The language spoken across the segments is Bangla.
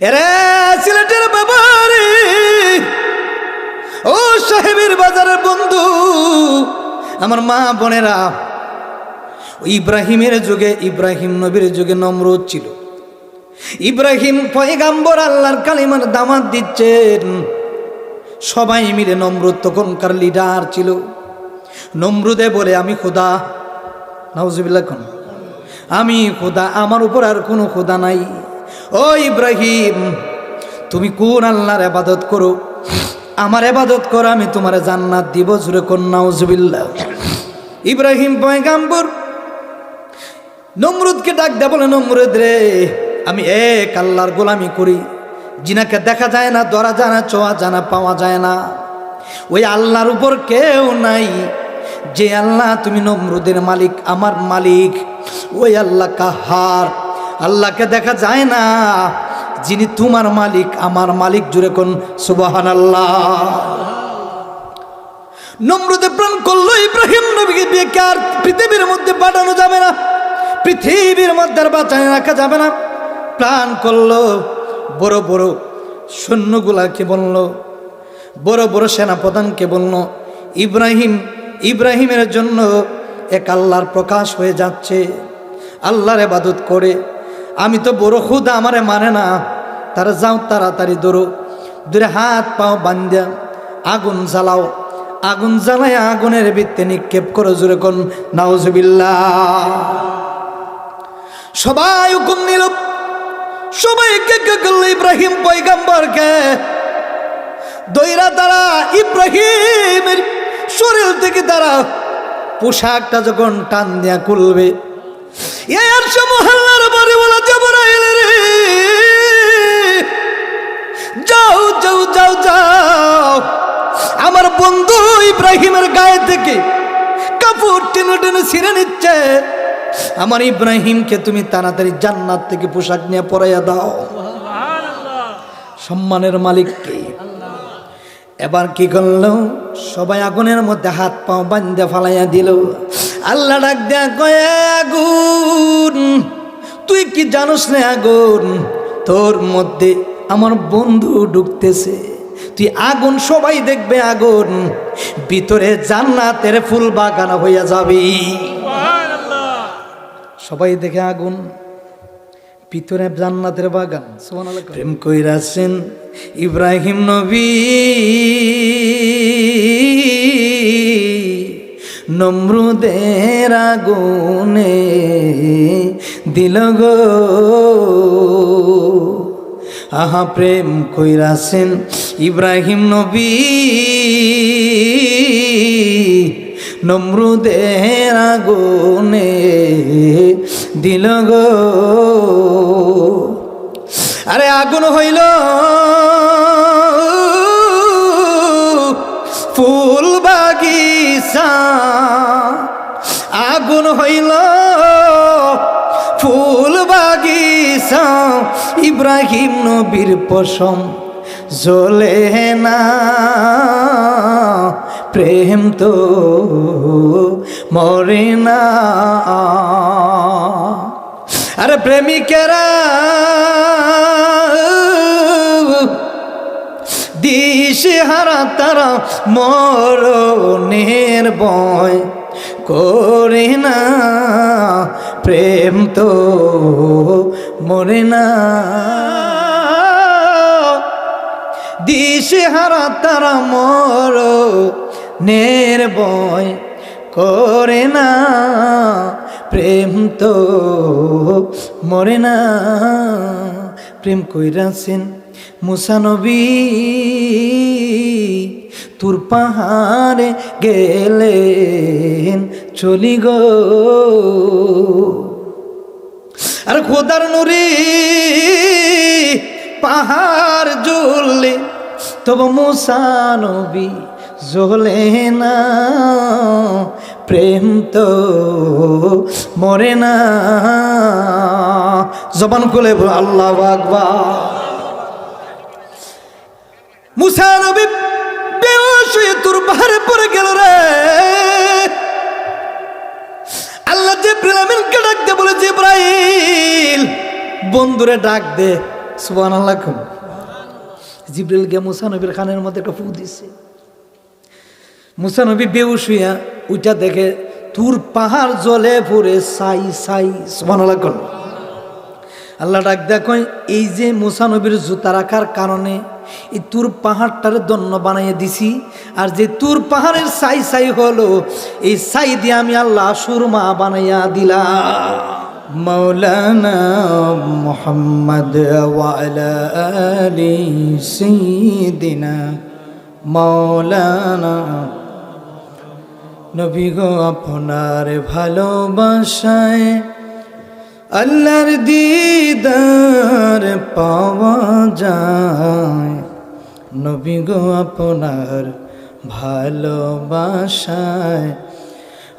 এরে সিলেটের বাবারে, ও সাহেবের বাজারের বন্ধু, আমার মা বোনেরা, ইব্রাহিমের যুগে, ইব্রাহিম নবীর যুগে নমরুদ ছিল। ইব্রাহিম পয়গাম্বর আল্লাহর কালিমার দাওয়াত দিচ্ছেন, সবাই মিলে। নমরুদ তখনকার লিডার ছিল। নমরুদে বলে, আমি খোদা, নাউজুবিল্লাহ, আমি খোদা, আমার উপর আর কোনো খোদা নাই। ও ইব্রাহিম, তুমি কোন আল্লাহর ইবাদত করো, আমার ইবাদত করো, আমি তোমার জান্নাত দিব। জুরে কোন নাউজুবিল্লাহ। ইব্রাহিম পয়গাম্বর নমরুদকে ডাক দেয়া বলে, নমরুদ রে, আমি এক আল্লাহর গোলামি করি, যিনাকে দেখা যায় না, ধরা যায় না, ছোঁয়া যায় না, পাওয়া যায় না। ওই আল্লাহর উপর কেউ নাই। যে আল্লাহ তুমি নমরুদের মালিক, আমার মালিক, ওই আল্লাহ কাহার, আল্লাহকে দেখা যায় না, যিনি তোমার মালিক, আমার মালিক। জুড়ে কোন সুবহানাল্লাহ। নমরুদে প্রাণ করলো, ইব্রাহিম নবীকে দিয়ে আর পৃথিবীর মধ্যে পাঠানো যাবে না, পৃথিবীর মধ্যে আর বাঁচায় রাখা যাবে না। প্রাণ করলো, বড় বড় সৈন্যগুলাকে বলল, বড় বড় সেনাপ্রধানকে বলল, ইব্রাহিমের জন্য এক আল্লাহর প্রকাশ হয়ে যাচ্ছে, আল্লাহর ইবাদত করে, আমি তো বড় খুদা, আমারে মানে না, তারা যাও তাড়াতাড়ি দৌড়ো, দূরে হাত পাও বান্ধা আগুন জ্বালাও, আগুন জ্বালায় আগুনের ভিত্তে নিক্ষেপ করো। জোরে কোন নাউজুবিল্লাহ। সবাই হুকুম নিল, সবাই কে করলো ইব্রাহিম পয়গাম্বরকে। দইরা তারা ইব্রাহিমের শরীর থেকে তারা পোশাকটা যখন টান দিয়া খুলবে, মহল্লার বাড়ি বলা জিবরাইল রে, যাও যাও যাও যাও, আমার বন্ধু ইব্রাহিমের গায়ে থেকে কাপড় টেনে টেনে ছিঁড়ে নিচ্ছে, আমার ইব্রাহিমকে তুমি তাড়াতাড়ি জান্নাত থেকে পোশাক নিয়ে পরাইয়া দাও। সম্মানের মালিক কে? এবার কি করলো, সবাই আগুনের মধ্যে হাত পাও বান্ধে ফালাইয়া দিল। আল্লাহ ডাক দেয়া কয়, আগুন, তুই কি জানোস না আগুন, তোর মধ্যে আমার বন্ধু ঢুকতেছে, তুই আগুন, সবাই দেখবে আগুন, ভিতরে জান্নাতের ফুল বাগান হইয়া যাবি। সবাই দেখে আগুন, ভিতরে জান্নাতের বাগান। সুবহানাল্লাহ। প্রেম কইরাছেন ইব্রাহিম নবী, নমরুদের আগুনে দিল গো, আহা প্রেম কইরাছেন ইব্রাহিম নবী, নমরুদের আগুনে দিল গো। আরে আগুন হইল ফুল বাগিচা, আগুন হইল ফুল বাগিচা, ইব্রাহিম নবীর পশম জ্বলে না, প্রেম তো মরে না। আরে প্রেমিকেরা দিশেহারা, তারা মরণের ভয় করে না, প্রেম তো মরে না। দিশেহারা তারা মরণের ভয় করে না, প্রেম তো মরে না। প্রেম কইরাছেন মুসা নবী, তুর পাহাড়ে গেলেন চলি গো, আর খোদার নুরি পাহাড় জ্বললে তবু মুসা নবী জ্বলে না, প্রেম তো মরে না। জবান খুলে আল্লাহু আকবার। মুসা নবী বেহুশ হয়ে তুর পাহাড়ে পড়ে গেল রে। আল্লাহ জিবরাইলকে ডাক দে, বলে জিবরাইল বন্ধুরে ডাক দে, সুবহানাল্লাহ। জিবরিল গিয়ে মুসা নবীর কানের মধ্যে একটা ফু দিছে। মুসা নবী বেহুশ হইয়া ওইটা দেখে তুর পাহাড় জলে পড়ে সাই সাই। সুবহানাল্লাহ। আল্লাহ ডাক দেখো, এই যে মুসা নবীর জুতা রাখার কারণে এই তুর পাহাড়টারে দন্য বানাইয়ে দিছি, আর যে তুর পাহাড়ের সাই সাই হলো, এই সাই দিয়ে আমি আল্লাহ সুরমা বানাইয়া দিলাম। মাওলানা মুহাম্মদ ওয়া আলা আলি সাইয়্যিদিনা মাওলানা নবী গো, আপনার ভালোবাসায় আল্লাহর দিদার পাওয়া যায়। নবী গো, আপনার ভালোবাসায়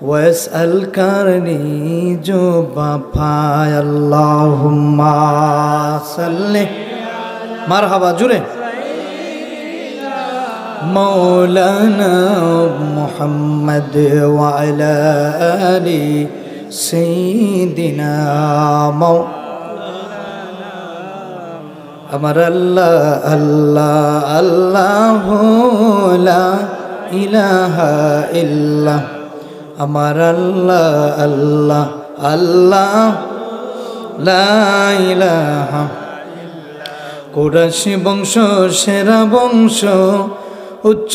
ওয়াসআল কারনি জো বাফায়। আল্লাহুম্মা সাল্লি মারহাবা জুড়ে মাওলানা মুহাম্মদ ওয়া আলা আলি সাইয়্যিদিনা আমার আল্লাহ আল্লাহ আল্লাহু লা ইলাহা ইল্লাহ। আমার আল্লাহ আল্লাহ আল্লাহ লা ইলাহা। কুরাইশ বংশ সেরা বংশ, উচ্চ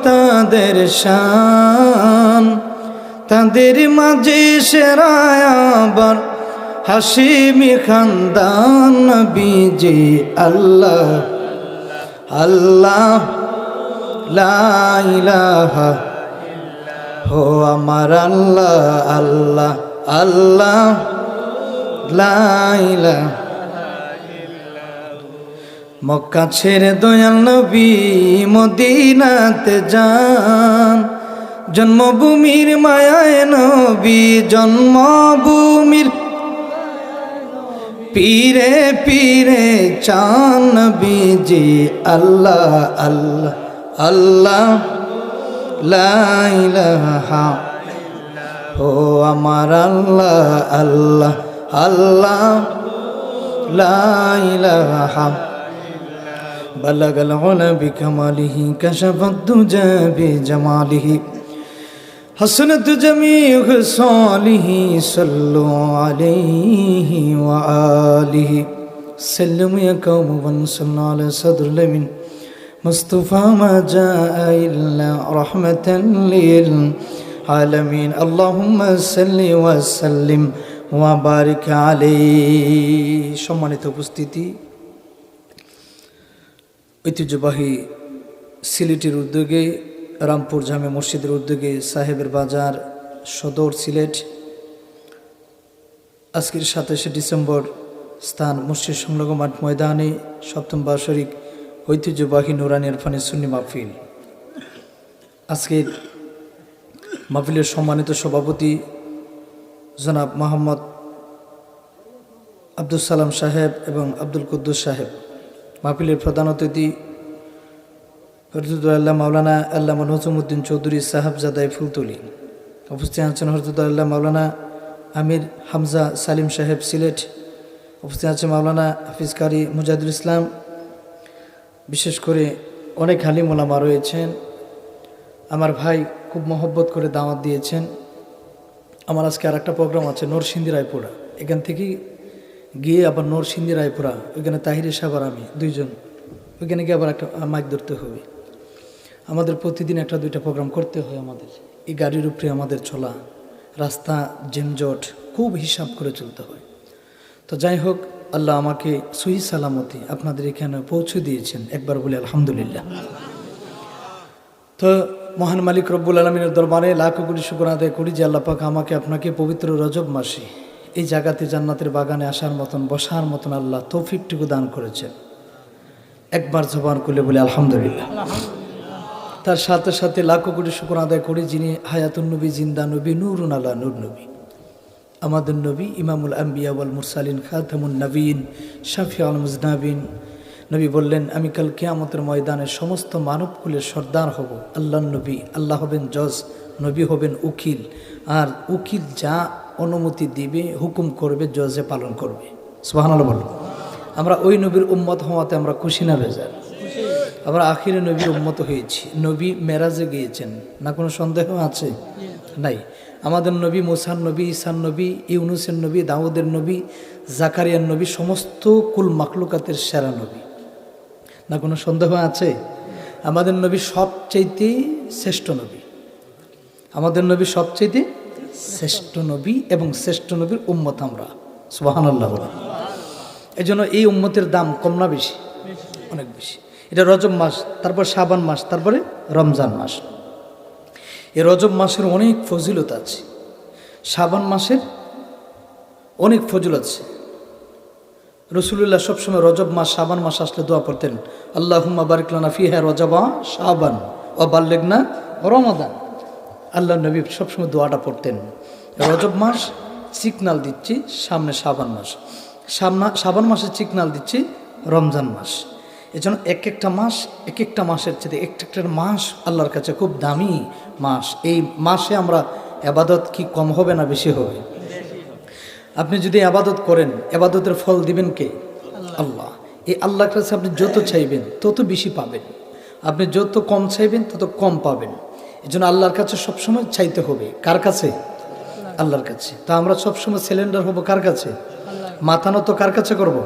তাদের শান, তাদের মাঝে সেরা আবার হাশিমি খানদান। নবীজি আল্লাহ আল্লাহ লা ইলাহা। হো আমার আল্লাহ আল্লাহ আল্লাহ লা ইলাহা। মক্কা ছেড়ে দয়াল নবী মদিনাতে যান, জন্মভূমির মায়ায় নবী জন্মভূমির পীরে পীরে চান। নবীজি আল্লাহ আল্লাহ আল্লাহ লা ইলাহা। ও আমার আল্লাহ আল্লাহ আল্লাহ লা ইলাহা। বালাগাল উলা বিকামালিহি কাশাফাত দুজা বিজামালিহি হাসনাত জামিউ খিসালিহি সাল্লু আলাইহি ওয়া আলিহি সাল্লামু ইয়া কওমান সাল্লাল্লাহু আলা সাদরুল আমিন মুস্তাফা মা জাআ ইল্লা রাহমাতান লিল আলামিন। আল্লাহুম্মা সাল্লি ওয়া সাল্লিম ওয়া বারিক আলাইহি। সম্মানিত উপস্থিতি, ঐতিহ্যবাহী সিলেটের উদ্যোগে, রামপুর জামে মসজিদের উদ্যোগে সাহেবের বাজার সদর সিলেট আজকের 27শে ডিসেম্বর স্থান মসজিদ সংলগ্ন মাঠ ময়দানে সপ্তম বার্ষিক ঐতিহ্যবাহী নুরানি ইরফানি সুন্নি মাহফিল। আজকের মাহফিলের সম্মানিত সভাপতি জনাব মোহাম্মদ আব্দুল সালাম সাহেব এবং আব্দুল কুদ্দুস সাহেব, মাহফিলের প্রধান অতিথি হযরতুল্লাহ মাওলানা আল্লামা নজমুদ্দিন চৌধুরী সাহেবজাদাই ফুলতলি, উপস্থিত আছেন হযরতুল্লাহ মাওলানা আমির হামজা সালিম সাহেব সিলেট, উপস্থিত আছে মাওলানা হাফিজ কারি মুজাহিদুল ইসলাম, বিশেষ করে অনেক আলিম ওলামা রয়েছেন। আমার ভাই খুব মহব্বত করে দাওয়াত দিয়েছেন। আমার আজকে আর একটা প্রোগ্রাম আছে নরসিংদী রায়পুরা, এখান থেকে গিয়ে আবার নরসিংদী রায়পুরা, ওইখানে তাহির সাহেব আর আমি দুইজন, ওইখানে গিয়ে আবার একটা মাইক ধরতে হবে। আমাদের প্রতিদিন একটা দুইটা প্রোগ্রাম করতে হয়। আমাদের এই গাড়ির উপরে আমাদের চলা, রাস্তা জেমজট খুব হিসাব করে চলতে হয়। তো যাই হোক, আল্লাহ আমাকে সহি সালামতি আপনাদের এখানে পৌঁছে দিয়েছেন, একবার বলে আলহামদুলিল্লাহ। তো মহান মালিক রব্বুল আলমিনের দরবারে লাখো কোটি শুকর আদায় করি যে আল্লাহ পাক আমাকে আপনাকে পবিত্র রজব মাসে এই জায়গাতে জান্নাতের বাগানে আসার মতন, বসার মতন আল্লাহ তৌফিকটুকু দান করেছেন। একবার জবান খুলে বলে আলহামদুলিল্লাহ। তার সাথে সাথে লাখো কোটি শুকর আদায় করি যিনি হায়াতুন নবী, জিন্দা নবী, নূরুন আলা নূর নবী, আমাদের নবী ইমামুল আম্বিয়া ওয়াল মুরসালিন, খাতামুন নবীন, শাফিউল মুজনাবিন। নবী বললেন, আমি কাল কিয়ামতের ময়দানে সমস্ত মানবকুলের সর্দার হব। আল্লাহর নবী, আল্লাহ হবেন জজ, নবী হবেন উকিল, আর উকিল যা অনুমতি দিবে, হুকুম করবে, জজে পালন করবে। সুবহানাল্লাহ বলুন। আমরা ওই নবীর উম্মত হওয়াতে আমরা খুশি না বেজার? আমরা আখিরে নবীর উম্মত হয়েছি। নবী মেরাজে গিয়েছেন, না কোনো সন্দেহ আছে? নাই। আমাদের নবী মুসার নবী, ঈসার নবী, ইউনুসের নবী, দাউদের নবী, জাকারিয়ার নবী, সমস্ত কুল মাখলুকাতের সেরা নবী, না কোনো সন্দেহ আছে? আমাদের নবী সবচাইতে শ্রেষ্ঠ নবী। আমাদের নবী সবচাইতে শ্রেষ্ঠ নবী এবং শ্রেষ্ঠ নবীর উম্মত আমরা। সুবহানাল্লাহ। এই জন্য এই উম্মতের দাম কম না বেশি? অনেক বেশি। এটা রজব মাস, তারপর শাবান মাস, তারপরে রমজান মাস। এই রজব মাসের অনেক ফজিলত আছে, শাবান মাসের অনেক ফজিলত আছে। রাসূলুল্লাহ সবসময় রজব মাস, শাবান মাস আসলে দোয়া করতেন, আল্লাহুম্মা বারিক লানা ফিহা রজবা শাবান ওয়া বাল্লিগনা রমাদান। আল্লাহ নবী সবসময় দোয়াটা পড়তেন। রজব মাস সিগনাল দিচ্ছি সামনে শাবান মাস, শাবান মাসে সিগনাল দিচ্ছি রমজান মাস। এজন্য এক একটা মাস এক একটা মাসের চেয়ে একটা মাস আল্লাহর কাছে খুব দামি মাস। এই মাসে আমরা আবাদত কি কম হবে না বেশি হবে? আপনি যদি আবাদত করেন, আবাদতের ফল দিবেন কে? আল্লাহ। এই আল্লাহর কাছে আপনি যত চাইবেন তত বেশি পাবেন, আপনি যত কম চাইবেন তত কম পাবেন। এই জন্য আল্লাহর কাছে সবসময় চাইতে হবে। কার কাছে? আল্লাহর কাছে। তা আমরা সবসময় সিলিন্ডার হব কার কাছে? মাথা নত কার কাছে করব?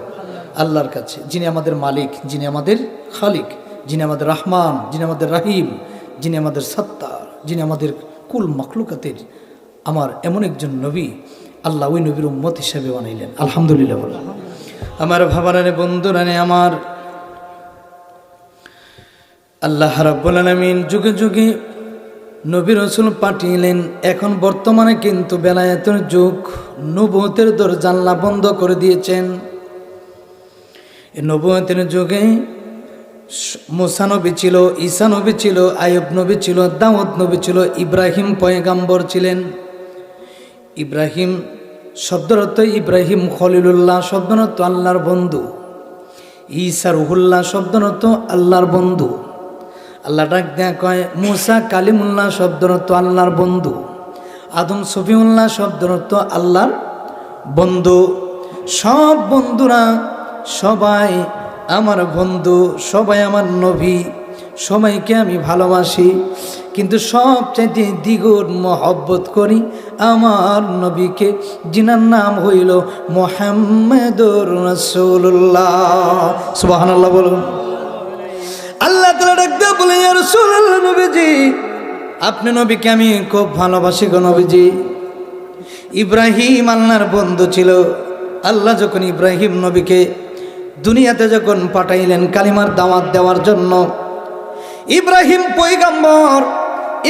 আল্লাহর কাছে, যিনি আমাদের মালিক, যিনি আমাদের খালিক, যিনি আমাদের রহমান, যিনি আমাদের রাহিম, যিনি আমাদের সত্তার, যিনি আমাদের কুল মাখলুকাতের আমার এমন একজন নবী আল্লাহ ওই নবীর উম্মত হিসেবে বানাইলেন। আলহামদুলিল্লাহ। বলে আমার ভাবারানে বন্ধুরানে আমার, আল্লাহ রাব্বুল আলামিন যুগে যুগে নবী রাসূল পাঠিয়েলেন। এখন বর্তমানে কিন্তু বেলায়েতের যুগ, নবুয়তের দরজা আল্লাহ বন্ধ করে দিয়েছেন। এই নবুয়তের যুগে মুসা নবী ছিল, ঈসা নবী ছিল, আইয়ুব নবী ছিল, দাউদ নবী ছিল, ইব্রাহিম পয়গাম্বর ছিলেন। ইব্রাহিম শব্দের অর্থ ইব্রাহিম খলিলুল্লাহ, শব্দের অর্থ আল্লাহর বন্ধু। ঈসা রুহুল্লাহ, শব্দের অর্থ আল্লাহর বন্ধু। আল্লাহ ডাক দেয়া কয় মুসা কালিমুল্লাহ, শব্দের অর্থ আল্লাহর বন্ধু। আদম সফিউল্লাহ, শব্দের অর্থ আল্লাহর বন্ধু। সব বন্ধুরা সবাই আমার বন্ধু, সবাই আমার নবী, সবাইকে আমি ভালোবাসি, কিন্তু সবচাইতে দ্বিগুণ মহব্বত করি আমার নবীকে, যিনার নাম হইল মুহাম্মাদুর রাসূলুল্লাহ। সুবহানাল্লাহ বলুন। আল্লাহ তাআলা ডাক দিয়ে বলে, ইয়া রাসূলুল্লাহ, নবীজি আপনি নবীকে আমি খুব ভালোবাসি গো নবীজি। ইব্রাহিম আল্লাহর বন্ধু ছিল। আল্লাহ যখন ইব্রাহিম নবীকে দুনিয়াতে যখন পাঠাইলেন কালিমার দাওয়াত দেওয়ার জন্য, ইব্রাহিম পয়গাম্বর,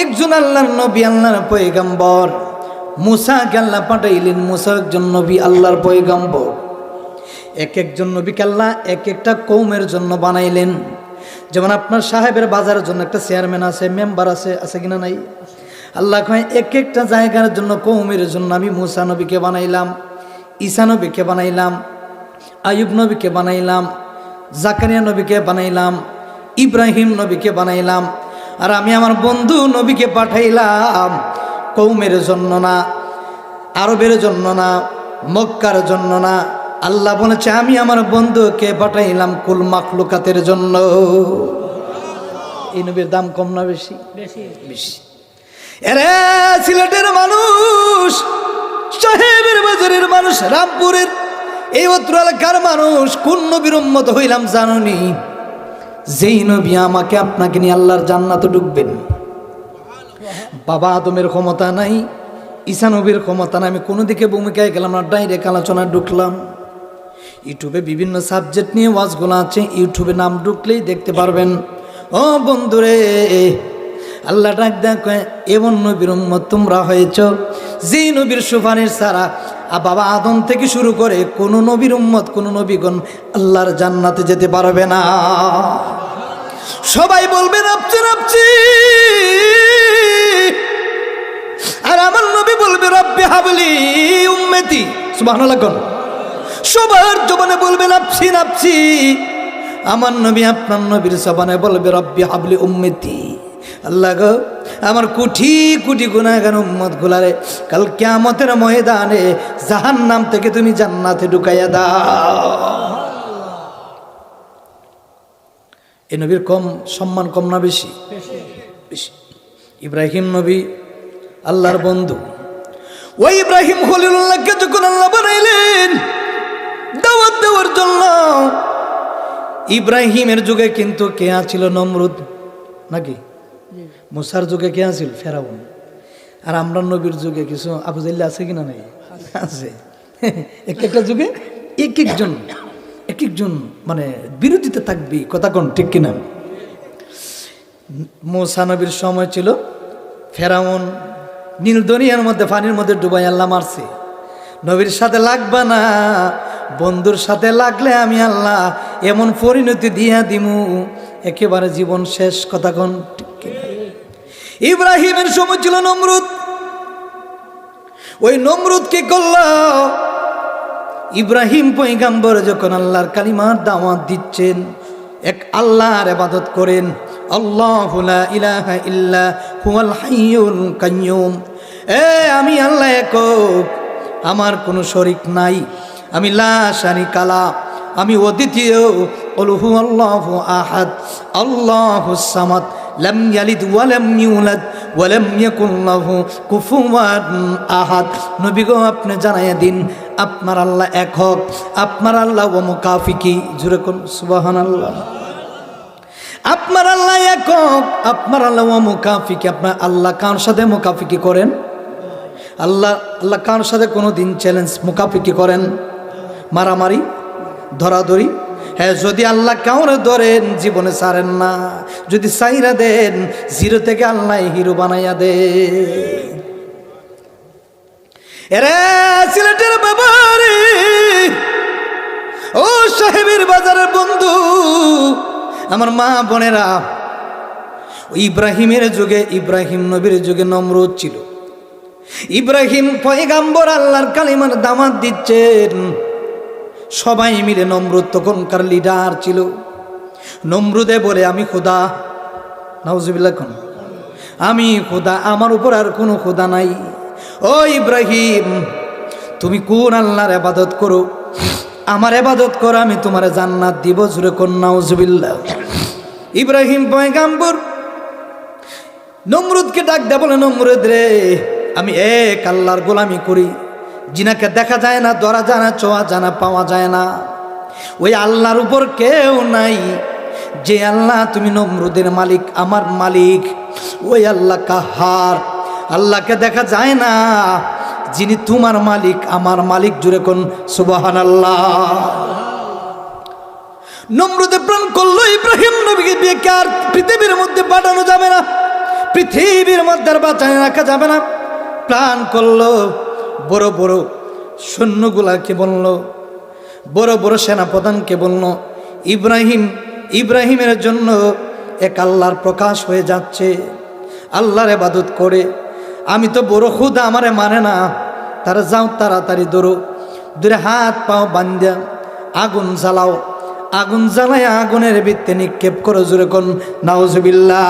একজন আল্লাহর নবী, আল্লাহর পয়গাম্বর। মুসাকে আল্লাহ পাঠাইলেন, মুসা একজন নবী, আল্লাহর পয়গাম্বর। এক একজন নবীকে আল্লাহ এক একটা কওমের জন্য বানাইলেন। যেমন আপনার সাহেবের বাজারের জন্য একটা চেয়ারম্যান আছে, মেম্বার আছে, আছে কিনা নাই? আল্লাহ কয় এক একটা জায়গার জন্য কওমের জন্য আমি মুসা নবীকে বানাইলাম, ঈসা নবীকে বানাইলাম, আইয়ুব নবীকে বানাইলাম, জাকারিয়া নবীকে বানাইলাম, ইব্রাহিম নবীকে বানাইলাম। আর আমি আমার বন্ধু নবীকে পাঠাইলাম কওমের জন্য না, আরবের জন্য না, মক্কার জন্য না। আল্লাহ বলেছে আমি আমার বন্ধুকে পাঠাইলাম কুল মাখলুকাতের জন্য। এই নবীর দাম কম না বেশি? বেশি। এরে সিলেটের মানুষ, সাহেবের বাজারের মানুষ, রামপুরের এই অত্র এলাকার মানুষ, কোন নবীর উম্মত হইলাম জানুনি? যেই নবী আমাকে আপনাকে নিয়ে আল্লাহর জান্নাতে ঢুকবেন। বাবা আদমের ক্ষমতা নাই, ঈসা নবীর ক্ষমতা নাই। আমি কোনো দিকে ভূমিকায় গেলাম না, ডাইরেক্ট আলোচনা ঢুকলাম। ইউটিউবে বিভিন্ন সাবজেক্ট নিয়ে ওয়াজগুলো আছে, ইউটিউবে নাম ঢুকলেই দেখতে পারবেন। ও বন্ধুরে, আল্লাহ ডাক দেখ এমন নবীর উম্মত তোমরা হয়েছ যে নবীর সুপারিশ ছাড়া বাবা আদম থেকে শুরু করে কোন নবীর উম্মত, কোন নবীগণ আল্লাহর জান্নাতে যেতে পারবে না। সবাই বলবে নাপছি নাপছি, আর আমার নবী বলবে রব্বি হাবলি উম্মতি। সুবহানাল্লাহ। সবার জবানে বলবে নাপছি নাপছি, আমার নবী আপনার নবীর জবানে বলবে রব্বি হাবলি উম্মতি। আল্লাহ গো, আমার কোটি কোটি গুনাহগার উম্মত গুলারে কাল কিয়ামতের ময়দানে জাহান্নাম থেকে তুমি জান্নাতে ঢুকাইয়া দাও। এই নবীর কম সম্মান কম না বেশি? বেশি। ইব্রাহিম নবী আল্লাহর বন্ধু। ওই ইব্রাহিম খলিলুল্লাহকে যখন আল্লাহ বানাইলেন দাওয়াত দেওয়ার জন্য, ইব্রাহিমের যুগে কিন্তু কে ছিল? নমরুদ নাকি? মুসার যুগে কে ছিল? ফেরাউন। আর আমরা নবীর যুগে কিছু আবু জাহল আছে কিনা? নাই, আছে। এক একটা যুগে এক একজন মানে বিরোধিতা থাকবি, কথা কোন ঠিক কিনা? মুসা নবীর সময় ছিল ফেরাউন নীল দরিয়ার মধ্যে পানির মধ্যে ডুবাই আল্লাহ মারছে। নবীর সাথে লাগবা না, বন্ধুর সাথে লাগলে আমি আল্লাহ এমন পরিণতি দিয়া দিমু একেবারে জীবন শেষ, কথা কোন ঠিক কিনা? ইব্রাহিমের সময় ছিল নমরুদ। ওই নমরুদ কি করল? ইব্রাহিম পয়গম্বর যখন আল্লাহর কালিমার দাওয়াত দিচ্ছেন, এক আল্লাহর ইবাদত করেন, আল্লাহু লা ইলাহা ইল্লা হুয়াল হাইয়ুল কাইয়্যুম, আমি আল্লাহ একক, আমার কোনো শরীক নাই, আমি লা শারিকা লা, আমি অদ্বিতীয়, কুল হুয়াল্লাহু আহাদ আল্লাহুস সামাদ লাম ইয়ালিদ ওয়া লাম ইউলাদ ওয়া লাম ইয়াকুল লাহু কুফুওয়ান আহাদ। নবী গো আপনি জানাইয়া দিন আপনার আল্লাহ একক, আপনার আল্লাহ ওয়া মুকাফিকি, জোরে কোন সুবহানাল্লাহ। আপনার আল্লাহ একক, আপনার আল্লাহ ওয়া মুকাফিকি। আপনার আল্লাহ কার সাথে মুকাফিকি করেন? আল্লাহ কার সাথে কোনো দিন চ্যালেঞ্জ মুকাফিকি করেন? মারামারি, ধরাধরি? হ্যাঁ, যদি আল্লাহ কাউরে ধরেন জীবনে ছাড়েন না, যদি চাইরা দেন জিরো থেকে আল্লাহ হিরো বানাইয়া দে। এরে সিলেটের বাবারে, ও সাহেবের বাজারের বন্ধু, আমার মা বোনেরা, ইব্রাহিমের যুগে, ইব্রাহিম নবীর যুগে নমরুদ ছিল। ইব্রাহিম পয়গম্বর আল্লাহর কালিমার দাওয়াত দিচ্ছেন, সবাই মিলে। নমরুদ তখনকার লিডার ছিল। নমরুদে বলে আমি খোদা, নাউজুবিল্লাহ, আমি খোদা, আমার উপর আর কোনো খোদা নাই। ও ইব্রাহিম, তুমি কোন আল্লাহর ইবাদত করো? আমার ইবাদত করো, আমি তোমার জান্নাত দিব, জোরে কোন নাউজুবিল্লাহ। ইব্রাহিম পয়গম্বর নমরুদকে ডাক দেয়া বলে, নমরুদ রে, আমি এক আল্লাহর গোলামি করি, যিনাকে দেখা যায় না, ধরা যায় না, ছোঁয়া যায় না, পাওয়া যায় না, ওই আল্লাহর উপর কেউ নাই। যে আল্লাহ তুমি নমরুদের মালিক, আমার মালিক, ওই আল্লাহ কাহার, আল্লাহকে দেখা যায় না, যিনি তোমার মালিক আমার মালিক, জুড়ে কোন সুবহানাল্লাহ। নমরুদে প্রাণ করলো ইব্রাহিম নবীকে বিয়ে কে আর পৃথিবীর মধ্যে পাঠানো যাবে না, পৃথিবীর মধ্যে আর বাঁচায় রাখা যাবে না। প্রাণ করলো, বড় বড় সৈন্যগুলাকে বলল, বড় বড় সেনাপ্রধানকে বলল, ইব্রাহিমের জন্য এক আল্লাহর প্রকাশ হয়ে যাচ্ছে, আল্লাহর ইবাদত করে, আমি তো বড় খুদা, আমারে মানে না, তারা যাও তাড়াতাড়ি দৌড়ো, দূরে হাত পাও বান্ধা আগুন জ্বালাও, আগুন জ্বালায় আগুনের ভিত্তে নিক্ষেপ করো, জোরে কোন নাউজুবিল্লাহ।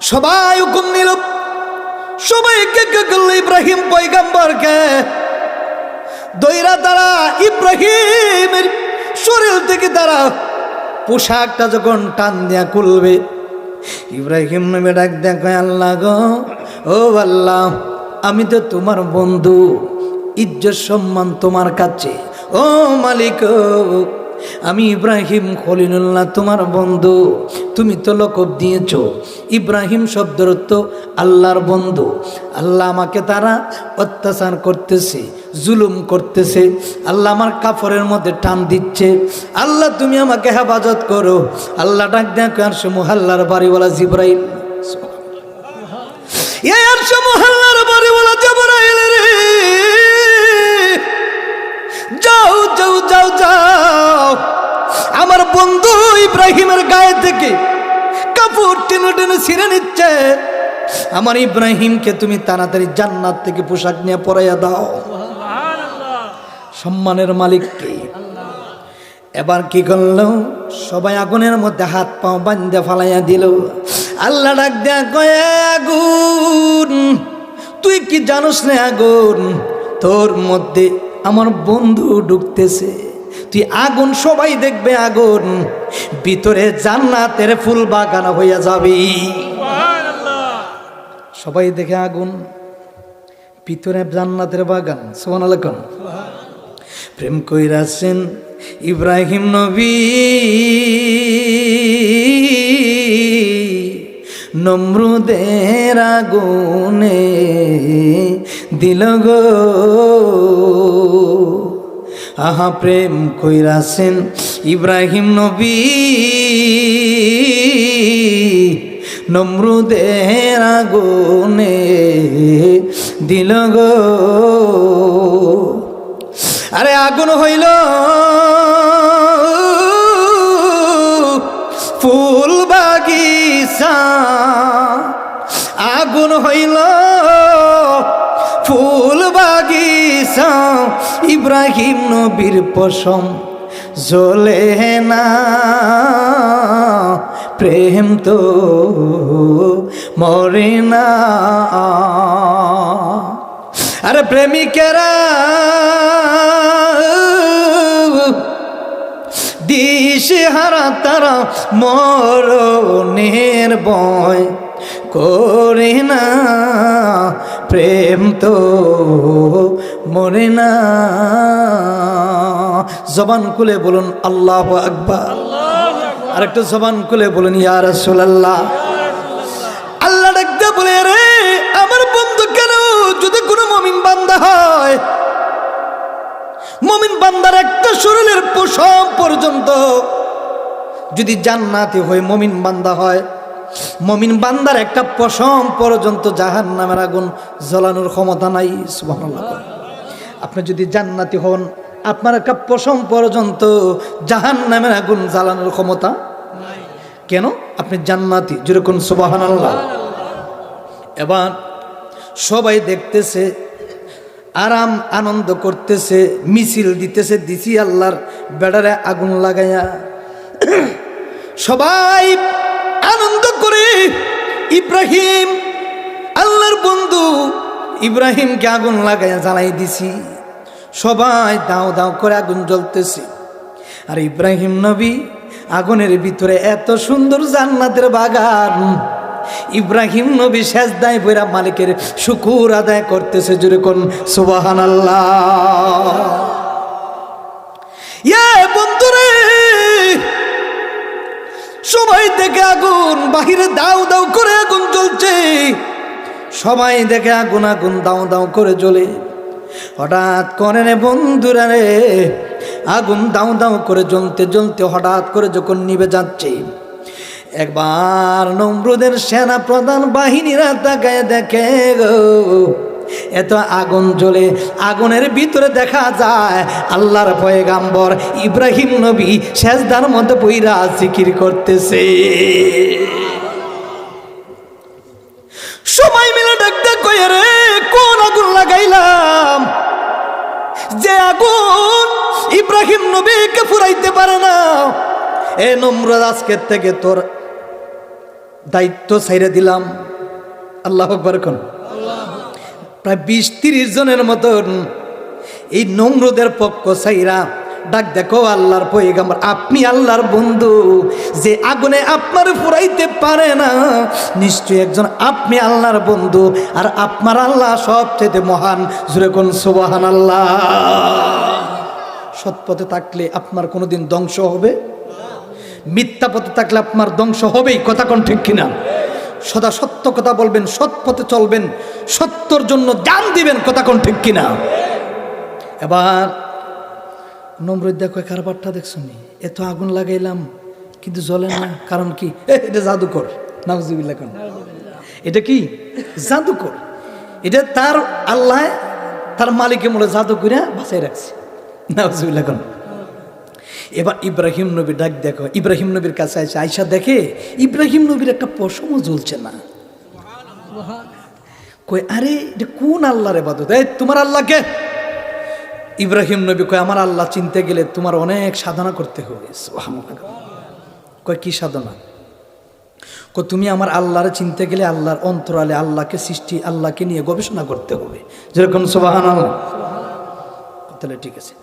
সবাই হুকুম নিল, সবাইকে করল ইব্রাহিম পয়গম্বরকে দইরা, তারা ইব্রাহিমের শরীর থেকে তারা পোশাকটা যখন টান দিয়া খুলবে, ইব্রাহিম নবী ডাক দেখো, আল্লাহ গো, ও আল্লাহ, আমি তো তোমার বন্ধু, ইজ্জত সম্মান তোমার কাছে, ও মালিক, আমি ইব্রাহিম খলিলুল্লাহ তোমার বন্ধু, তুমি তো লকব দিয়েছ ইব্রাহিম শব্দের অর্থ আল্লাহর বন্ধু। আল্লাহ আমাকে তারা অত্যাচার করতেছে, জুলুম করতেছে, আল্লাহ আমার কাফরের মধ্যে টান দিচ্ছে, আল্লাহ তুমি আমাকে হেফাজত করো। আল্লাহ ডাক দেখো, আরশে মুহাল্লার বাড়িওয়ালা জিবরাইল, এই আরশে মুহাল্লার বাড়িওয়ালা জিবরাইল রে, যাও যাও যাও যাও, আমার বন্ধু ইব্রাহিমের গায়ে থেকে কাপড় টেনে টেনে ছিঁড়ে নিচ্ছে, আমার ইব্রাহিমকে তুমি তাড়াতাড়ি জান্নাত থেকে পোশাক নিয়ে পরাইয়া দাও। সম্মানের মালিক কে? এবার কি করলো? সবাই আগুনের মধ্যে হাত পাও বান্ধে ফালাইয়া দিল। আল্লাহ ডাক দেয়া কয়, আগুন, তুই কি জানোস না আগুন, তোর মধ্যে আমার বন্ধু ঢুকতেছে, তুই আগুন, সবাই দেখবে আগুন, ভিতরে জান্নাতের ফুল বাগান হইয়া যাবে। সবাই দেখে আগুন, ভিতরে জান্নাতের বাগান। সুবহানাল্লাহ। প্রেম কইরাছেন ইব্রাহিম নবী, নমরুদের আগুনে দিল গো। আহা প্রেম কইরাছেন ইব্রাহিম নবী, নমরুদের আগুনে দিল গো। আরে আগুন হইল ফুল বাগিচা, আগুন হইল ফুল বাগিচা, ইব্রাহিম নবীর পশম জ্বলে না, প্রেম তো মরে না। আরে প্রেমিকেরা দিশেহারা, তারা মরণের ভয় করে না, প্রেম তো মরে না। জবান খুলে বলুন আল্লাহু আকবার। আর একটা জবান খুলে বলুন ইয়া রাসূলুল্লাহ। আল্লাহ ডাকতে বলে, রে আমার বন্ধু, কেন যদি কোনো মুমিন বান্দা হয়, মুমিন বান্দার একটা শরীরের পশম পর্যন্ত যদি জান্নাতি হয়ে মুমিন বান্দা হয়, মুমিন বান্দার একটা পশম পর্যন্ত জাহান্নামের আগুন জ্বালানোর ক্ষমতা নাই। সুবহানাল্লাহ। আপনি যদি জান্নাতি হন, আপনার একটা পশম পর্যন্ত জাহান্নামের আগুন জ্বালানোর ক্ষমতা নাই। কেন? আপনি জান্নাতি। যেরকম সুবহানাল্লাহ। এবার সবাই দেখতেছে, আরাম আনন্দ করতেছে, মিছিল দিতেছে, দিছি আল্লাহর বেড়ারে আগুন লাগাইয়া। সবাই আনন্দ করে ইব্রাহিম, আল্লাহর বন্ধু ইব্রাহিমকে আগুন লাগাইয়া জ্বালাই দিছি। সবাই দাও দাও করে আগুন জ্বলতেছে। আর ইব্রাহিম নবী আগুনের ভিতরে এত সুন্দর জান্নাতের বাগান, ইব্রাহিম নবী সেজদায় পড়া মালিকের শুকর আদায় করতেছে। জোরে কোন সুবহানাল্লাহ। ইয়ে বন্ধুরে, সবাই দেখে আগুন, বাহিরে দাও দাও করে আগুন জ্বলছে। সবাই দেখে আগুন, আগুন দাও দাও করে জ্বলে। হঠাৎ করে রে বন্ধুরা রে, আগুন দাও দাও করে জ্বলতে জ্বলতে হঠাৎ করে যখন নিভে যাচ্ছে, একবার নমরুদের সেনা প্রধান বাহিনীরা তাকায় দেখে গো, এত আগুন জ্বলে, আগুনের ভিতরে দেখা যায় আল্লাহর পয়গাম্বর ইব্রাহিম নবী সেজদার মধ্যে পইরা জিকির করতেছে। সবাই মিলে ডাক ডাক কয়ে, রে কোন আগুন লাগাইলাম যে আগুন ইব্রাহিম নবীকে ফুরাইতে পারে না? এ নমরুদ, আজকের থেকে তোর দায়িত্ব ছাইরে দিলাম। আল্লাহু আকবার কোন। প্রায় 20-30 জনের মতন এই নমরুদের পক্ষ ছাইরা ডাক দেখো আল্লাহর পয়গম্বর, আপনি আল্লাহর বন্ধু, যে আগুনে আপনার ফুরাইতে পারে না, নিশ্চয়ই একজন আপনি আল্লাহর বন্ধু, আর আপনার আল্লাহ সবচেয়ে মহান। জোরে কোন সুবহানাল্লাহ। সৎ পথে থাকলে আপনার কোনোদিন ধ্বংস হবে, মিথ্যা পথে থাকলে আপনার ধ্বংস হবেই। কথা কোন ঠিক কিনা? সদা সত্য কথা বলবেন, সৎ পথে চলবেন, সত্যর জন্য জান দিবেন। কথা কোন ঠিক কিনা? এবার নমরুদ দেখো, কারবারটা দেখছো নি, এত আগুন লাগাইলাম কিন্তু জ্বলে না, কারণ কি? এটা জাদুকর। নাউজুবিল্লাহ। এটা কি? জাদুকর। এটা তার আল্লাহ, তার মালিকের মূলে জাদু করে বাঁচাই রাখছে। নাউজুবিল্লাহ। এবার ইব্রাহিম নবী ডাক দেখো, ইব্রাহিম নবীর কাছে আসে, আয়সা দেখে ইব্রাহিম নবীর একটা পশমও জ্বলছে না। কই, আরে এটা কোন আল্লাহর ইবাদত? এই তোমার আল্লাহকে? ইব্রাহিম নবী কয়, আমার আল্লাহ চিনতে গেলে তোমার অনেক সাধনা করতে হবে। কয়, কি সাধনা? কয়, তুমি আমার আল্লাহরে চিনতে গেলে আল্লাহর অন্তরালে আল্লাহকে সৃষ্টি, আল্লাহকে নিয়ে গবেষণা করতে হবে। যেরকম সুবহানাল্লাহ। তাহলে ঠিক আছে।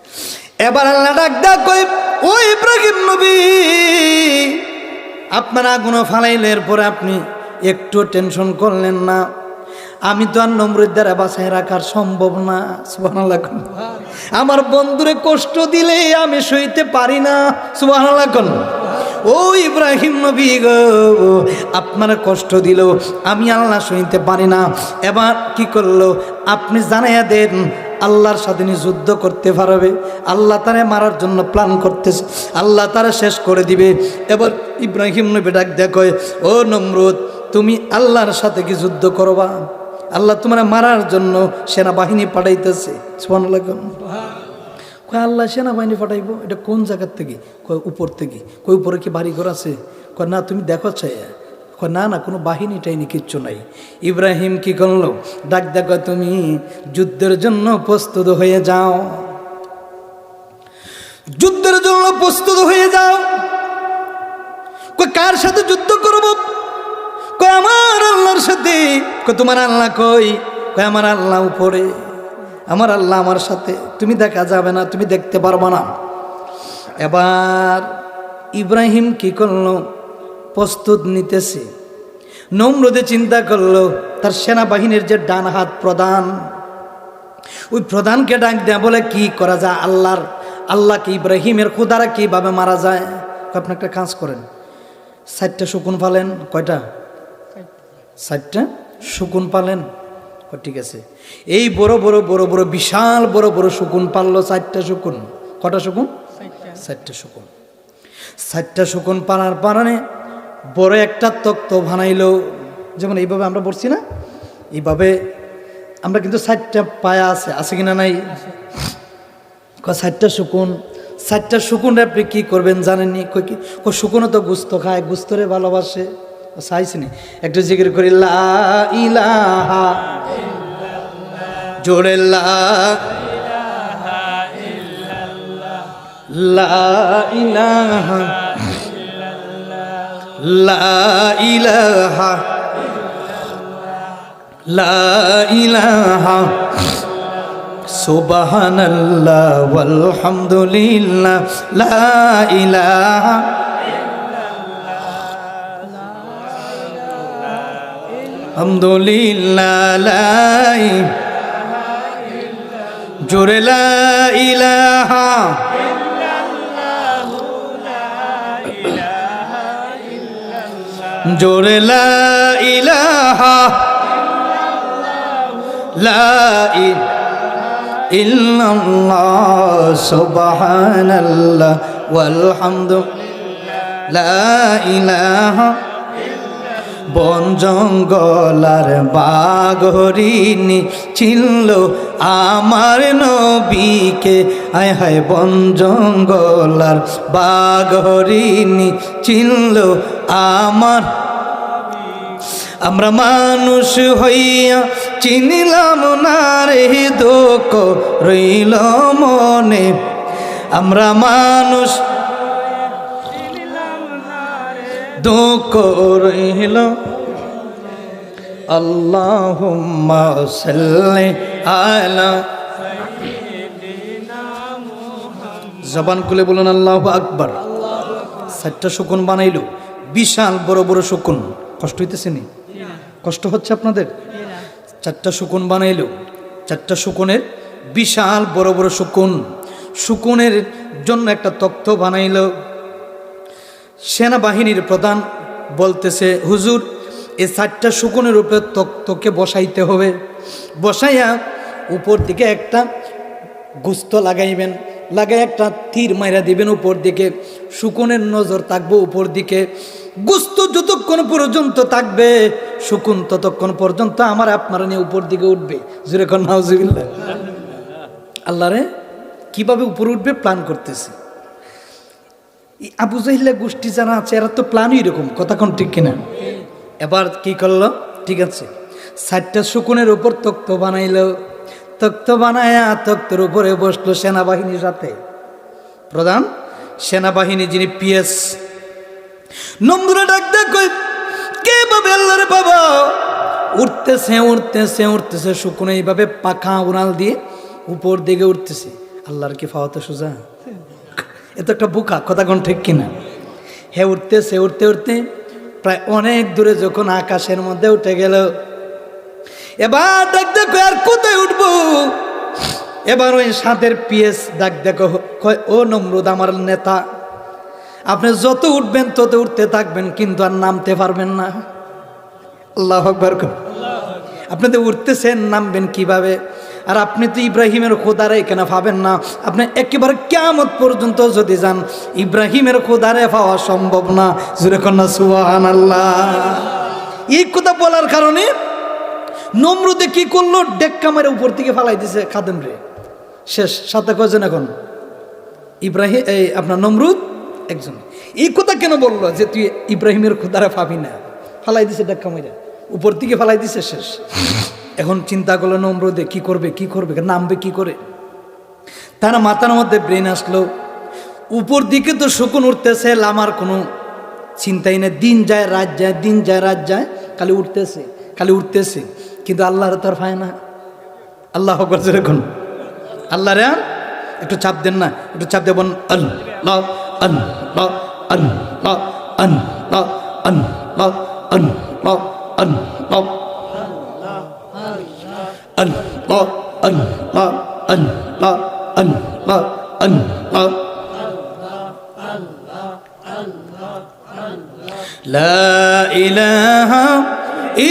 এবার আল্লাহ ডাক ডাক কই, ও ইব্রাহিম নবী, আপনার আগুন ফালাইলের পরে আপনি একটু টেনশন করলেন না। আমি তো আর নমরুদ দ্বারা বাঁচায় রাখার সম্ভব না। সুবহানাল্লাহ। আমার বন্ধুরে কষ্ট দিলে আমি সইতে পারি না। সুবহানাল্লাহ। ও ইব্রাহিম নবী গো, আপনার কষ্ট দিল আমি আল্লাহ সইতে পারি না। এবার কি করলো, আপনি জানাইয়া দেন আল্লাহর সাথে যুদ্ধ করতে পারবে। আল্লাহ তারে মারার জন্য প্ল্যান করতেছে, আল্লাহ তারা শেষ করে দিবে। এবার ইব্রাহিম নবী ডাক দেখো, ও নমরুদ, তুমি আল্লাহর সাথে কি যুদ্ধ করবা? আল্লাহ তোমার মারার জন্য সেনাবাহিনী পাঠাইতেছে। সুবহানাল্লাহ। কয় আল্লাহ সেনাবাহিনী পাঠাইবো? এটা কোন জায়গার থেকে? কয় উপর থেকে। কই উপরে কি বাড়ি ঘর আছে? কয় না, তুমি দেখো চাই। কয় না না, কোনো বাহিনী টাইনি, কিচ্ছু নাই। ইব্রাহিম কি করলো, ডাক দেখো, তুমি যুদ্ধের জন্য প্রস্তুত হয়ে যাও, যুদ্ধের জন্য প্রস্তুত হয়ে যাও। কয় কার সাথে যুদ্ধ করব? কয় আমার আল্লাহর সাথে। কয় তোমার আল্লাহ কই? কয় আমার আল্লাহ উপরে, আমার আল্লাহ আমার সাথে, তুমি দেখা যাবে না, তুমি দেখতে পারবে না। এবার ইব্রাহিম কি করলো, প্রস্তুত নিতেছে। নমরুদে চিন্তা করলো, তার সেনাবাহিনীর যে ডান হাত প্রধান, ওই প্রধানকে ডাক দেয়া বলে কি করা যায়, আল্লাহকে ইব্রাহিমের খুদারা কিভাবে মারা যায়। আপনি একটা কাজ করেন, 60টা শকুন পালেন। কয়টা? 60টা শকুন পালেন। ঠিক আছে, এই বড় বড় বড় বড় বিশাল বড় বড় শকুন পারলো 4টা শকুন। কটা শকুন? 4টা শকুন। 4টা শকুন পারার পারানে বড় একটা তক্ত বানাইলো। যেমন এইভাবে আমরা বলছি না, এইভাবে আমরা কিন্তু 4টা পায়া আছে কিনা নাই? 4টা শকুন। 4টা শকুন আপনি কি করবেন জানেননি? শকুনও তো গুস্ত খায়, গুস্তরে ভালোবাসে। চাইছিনি একটু জিকির করি, লা ইলাহা জোরে, লা ইলাহা, লা ইলাহা, লা ইলাহা, সুবহানাল্লাহ ওয়াল হামদুলিল্লাহ, লা ইলাহা, আলহামদুলিল্লাহ, জোরে লা ইলাহা, জোরে লা ইলাহা, লা ইল্লাল্লাহ, সুবহানাল্লাহ ওয়াল হামদুলিল্লাহ, লা ইলাহা। বন জঙ্গলার বাঘ হরিণী চিনল আমার নবীকে, আয় হায় বন জঙ্গলার বাঘ হরিণী চিনল আমার। আমরা মানুষ হইয়া চিনিলাম না রে, দুঃখ রইল মনে। আমরা মানুষ দুঃখ রইল। আল্লাহুম্মা সাল্লি আলা, জবান খুলে বলুন আল্লাহু আকবার। 4টা শকুন বানাইলো, বিশাল বড় বড় শকুন। কষ্ট হইতেছে নি? কষ্ট হচ্ছে আপনাদের? 4টা শকুন বানাইলো, 4টা শকুনের বিশাল বড় বড় শকুন। শকুনের জন্য একটা তক্ত বানাইলো। সেনাবাহিনীর প্রধান বলতেছে, হুজুর এই 4টা শকুনের উপরে তক্তকে বসাইতে হবে। বসাইয়া উপর দিকে একটা গুস্ত লাগাইবেন, লাগাই একটা তীর মাইরা দিবেন উপর দিকে। শকুনের নজর থাকবে উপর দিকে। গুস্ত যতক্ষণ পর্যন্ত থাকবে, শকুন ততক্ষণ পর্যন্ত আমার আপনারা নিয়ে উপর দিকে উঠবে। জোরে কোন নাউজুবিল্লাহ। আল্লাহ রে কিভাবে উপরে উঠবে প্ল্যান করতেছে। আবু জাহিল্লা গোষ্ঠী যারা আছে এরা তো প্ল্যানই এরকম, কথা কোন ঠিক কিনা? এবার কি করলো, ঠিক আছে 4টা শকুনের উপর তক্ত বানাইলো। তক্ত বানায়া তক্তের উপরে বসলো সেনাবাহিনীর সাথে প্রধান সেনাবাহিনী যিনি পিএস। নম্বরে ডাক দেখ, কে ভাবে আল্লাহরে বাবা উঠতেছে উঠতেছে উঠতেছে, শকুন এইভাবে পাখা উড়াল দিয়ে উপর দিকে উঠতেছে। আল্লাহর কি ফাওয়াতে সোজা? এ তো একটা বোকা, কথা কোন ঠিক কিনা? হে উঠতেছে, উঠতে উঠতে প্রায় অনেক দূরে যখন আকাশের মধ্যে উঠে গেল, এবার ডাক দেখো আর কোথায় উঠবো। এবার ওই সাথের পিএস ডাক দেখো, কয় ও নমরুদ আমার নেতা, আপনি যত উঠবেন তত উঠতে থাকবেন, কিন্তু আর নামতে পারবেন না। আল্লাহু আকবার। আপনি তো উঠতেছেন, নামবেন কিভাবে? আর আপনি তো ইব্রাহিমের খোদারে এখানে পাবেন না। আপনি একেবারে কিয়ামত পর্যন্ত যদি যান, ইব্রাহিমের খোদারে পাওয়া সম্ভব না। জোরে কন্যা সুবহানাল্লাহ। এই কথা বলার কারণে নমরুদে কি করলো, ডেক্কা মেরে উপর থেকে ফালাই দিছে খাদেম রে। শেষ। সাথে কয়জন এখন? ইব্রাহিম, এই আপনার নমরুদ একজন। এই কথা কেন বললো যে তুই ইব্রাহিমের খোদারে পাবি না? ফালাই দিছে ডেক্কা মেরে, উপর থেকে ফালাই দিছে। শেষ। এখন চিন্তা করলো নমরুদে কি করবে, কি করবে, নামবে কি করে? তার মাথার মধ্যে ব্রেন আসলো, উপর দিকে তো শকুন উঠতেছে, লামার কোনো চিন্তাই নেই। দিন যায় রাত যায়, দিন যায় রাত যায়, খালি উঠতেছে, খালি উঠতেছে, কিন্তু আল্লাহর তো আর পায় না। আল্লাহ করছে এখন আল্লাহ রে একটু চাপ দেন না, একটু চাপ দেবেন। আল্লাহ আল্লাহ আল্লাহ আল্লাহ আল্লাহ আল্লাহ আল্লাহ Allah, Allah, Allah, Allah, Allah, La ilaha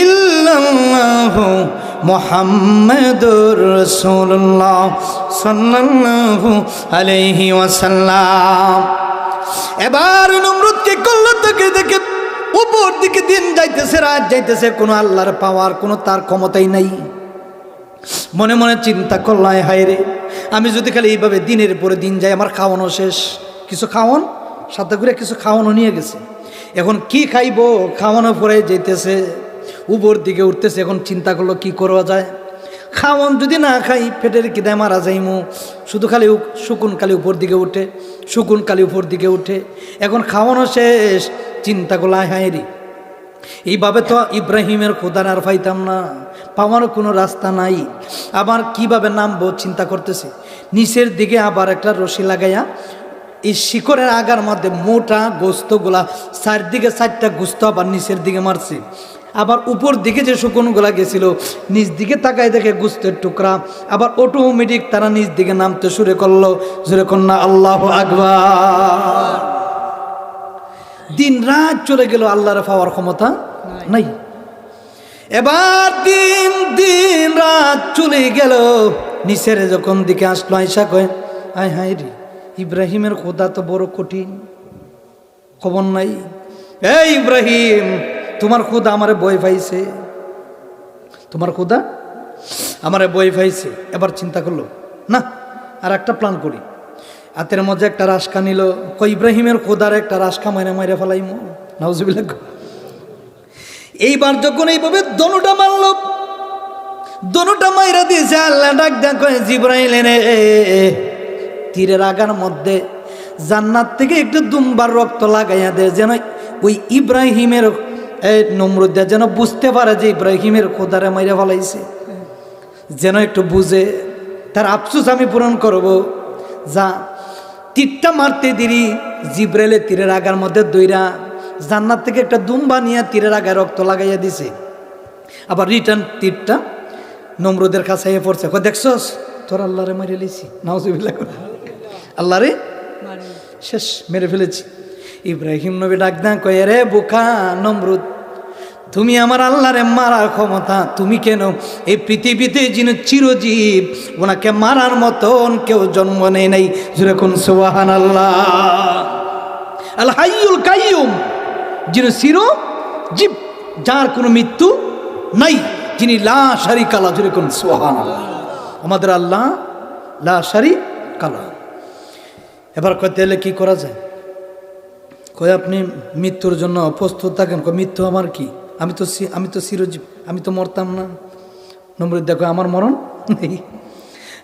illallah Muhammadur Rasulullah sallallahu alayhi wa sallam। এবার নমরুদ কি করলো, তাকে দেখে উপর দিকে দিন যাইতেছে রাত যাইতেছে, কোনো আল্লাহর পাওয়ার কোনো তার ক্ষমতাই নাই। মনে মনে চিন্তা করলাম, হায় রে, আমি যদি খালি এইভাবে দিনের পরে দিন যাই, আমার খাওয়ানো শেষ। কিছু খাওয়ান সাথে করে কিছু খাওয়ানো নিয়ে গেছে, এখন কি খাইবো? খাওয়ানো পরে যেতেছে, উপর দিকে উঠতেছে। এখন চিন্তা করলো কি করা যায়। খাওয়ান যদি না খাই, পেটের খিদে মারা যাইমু। শুধু খালি শকুন খালি উপর দিকে উঠে, শকুন খালি উপর দিকে উঠে। এখন খাওয়ানো শেষ, চিন্তা করলাম, হায় রে, এইভাবে তো ইব্রাহিমের খোদার আর পাইতাম না, পাওয়ার কোনো রাস্তা নাই। আবার কিভাবে নামবো চিন্তা করতেছে। নিচের দিকে আবার একটা রশি লাগাইয়া এই শিকড়ের আগার মধ্যে মোটা গোস্তগুলা, চারদিকে চারটা গোস্ত আবার নিচের দিকে মারছে। আবার উপর দিকে যে শকুনগুলা গেছিল, নিচ দিকে তাকায় দেখে গোস্তের টুকরা। আবার অটোমেটিক তারা নিচ দিকে নামতে শুরু করলো। জোরে কন্যা আল্লাহু আকবার। দিন রাত চলে গেল, আল্লাহর পাওয়ার ক্ষমতা নাই। এবার দিন দিন রাত চলে গেল, নিচের যখন দিকে আসলো, আয়সা কয়, আয় হায় রে, ইব্রাহিমের খোদা তো বড় কঠিন, খবর নাই। এই ইব্রাহিম, তোমার খোদা আমারে বই পাইছে, তোমার খোদা আমারে বই পাইছে। এবার চিন্তা করলো, না আর একটা প্ল্যান করি। হাতের মধ্যে একটা রাস্কা নিল, কই ইব্রাহিমের খোদার একটা রাস্কা মাইরে মাইরে ফেলাইমু। নাউজুবিল্লাহ। এইবার যখন এইভাবে দনুটা মারল, দনুটা মাইরা দিয়েছে, আল্লাহ ডাক দেন, কয় জিবরাইল রে, তীরের আগার মধ্যে জান্নাত থেকে একটু দুম্বার রক্ত লাগাইয়া দে, যেন ওই ইব্রাহিমের নমরুদ যেন বুঝতে পারে যে ইব্রাহিমের খোদারে মাইরা ফেলাইছে, যেন একটু বুঝে, তার আফসোস আমি পূরণ করব। যা তীরটা মারতে দেরি, জিব্রাইলের তীরের আগার মধ্যে দইরা জান্নাত থেকে একটা দুম্বা নিয়ে তীরের আগায় রক্ত লাগাইয়া দিছে। আবার রিটার্ন তীরটা নমরুদের কাছে এসে পড়ছে, কই দেখছস তোর আল্লাহরে মেরে লিছি। নাউজুবিল্লাহ। আল্লাহরে শেষ মেরে ফেলেছি। ইব্রাহিম নবী ডাক দেন, কয় রে বোকা নমরুদ, তুমি আমার আল্লাহরে মারার ক্ষমতা, তুমি কেন এই পৃথিবীতে যিনি চিরজীব, ওনাকে মারার মতন কেউ জন্ম নেয় নাই। জোরে কোন সুবহানাল্লাহ। আল হাইয়ুল কাইয়ুম, যিনি চিরজীব, যার কোনো মৃত্যু নাই, যিনি লা শারিকা লাহু। জোরে কোন সুবহানাল্লাহ। আমাদের আল্লাহ লা শারিকা লাহু। এবার কইতে হলে কি করা যায়? কয় আপনি মৃত্যুর জন্য প্রস্তুত থাকেন। কয় মৃত্যু আমার কি, আমি তো চিরজীব, আমি তো মরতাম না। নমরুদ দেখো আমার মরণ নেই।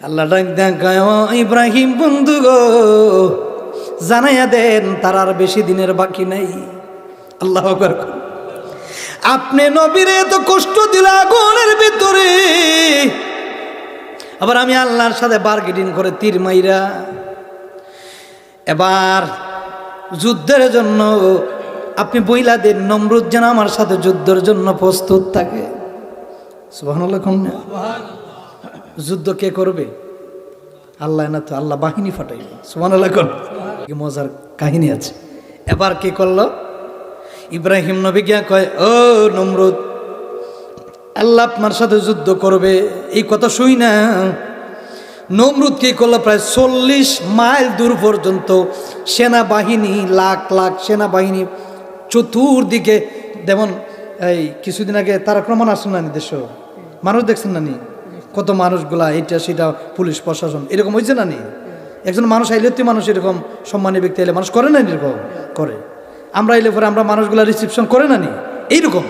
আল্লাহ ডাক দেন, কয় ইব্রাহিম বন্ধু গো, জানাইয়া দেন তার আর বেশি দিনের বাকি নাই। আল্লাহু আকবার। আপনি নবীরে এত কষ্ট দিলা আগুনের ভিতরে, আবার আমি আল্লাহর সাথে বার্গেনিং করে তীর মাইরা এবার যুদ্ধের জন্য আপনি বইলা দেন, নমরুদ যেন আমার সাথে যুদ্ধের জন্য প্রস্তুত থাকে। সুবহানাল্লাহ। যুদ্ধ কে করবে? আল্লাহ না তো, আল্লাহ বাহিনী ফাটাইবে। সুবহানাল্লাহ। মজার কাহিনী আছে। এবার কি করলো? ইব্রাহিম নবী গিয়া কয়, ও নমরুদ, আল্লাহ আপনার সাথে যুদ্ধ করবে। এই কথা শুই না নমরুদ কি করলো? প্রায় 40 মাইল দূর পর্যন্ত সেনাবাহিনী, লাখ লাখ সেনাবাহিনী চতুর্দিকে। যেমন এই কিছুদিন আগে তারেক রহমান আসুন না, দেশ মানুষ দেখছেন না নি, কত মানুষগুলা, এটা সেটা, পুলিশ প্রশাসন এরকম হয়েছে না নি। একজন মানুষ আইলে তুই মানুষ এরকম সম্মানী ব্যক্তি এলে মানুষ করে না, এরকম করে। আমরা এলে পরে আমরা মানুষগুলা রিসিপশন করে না নি, এইরকম।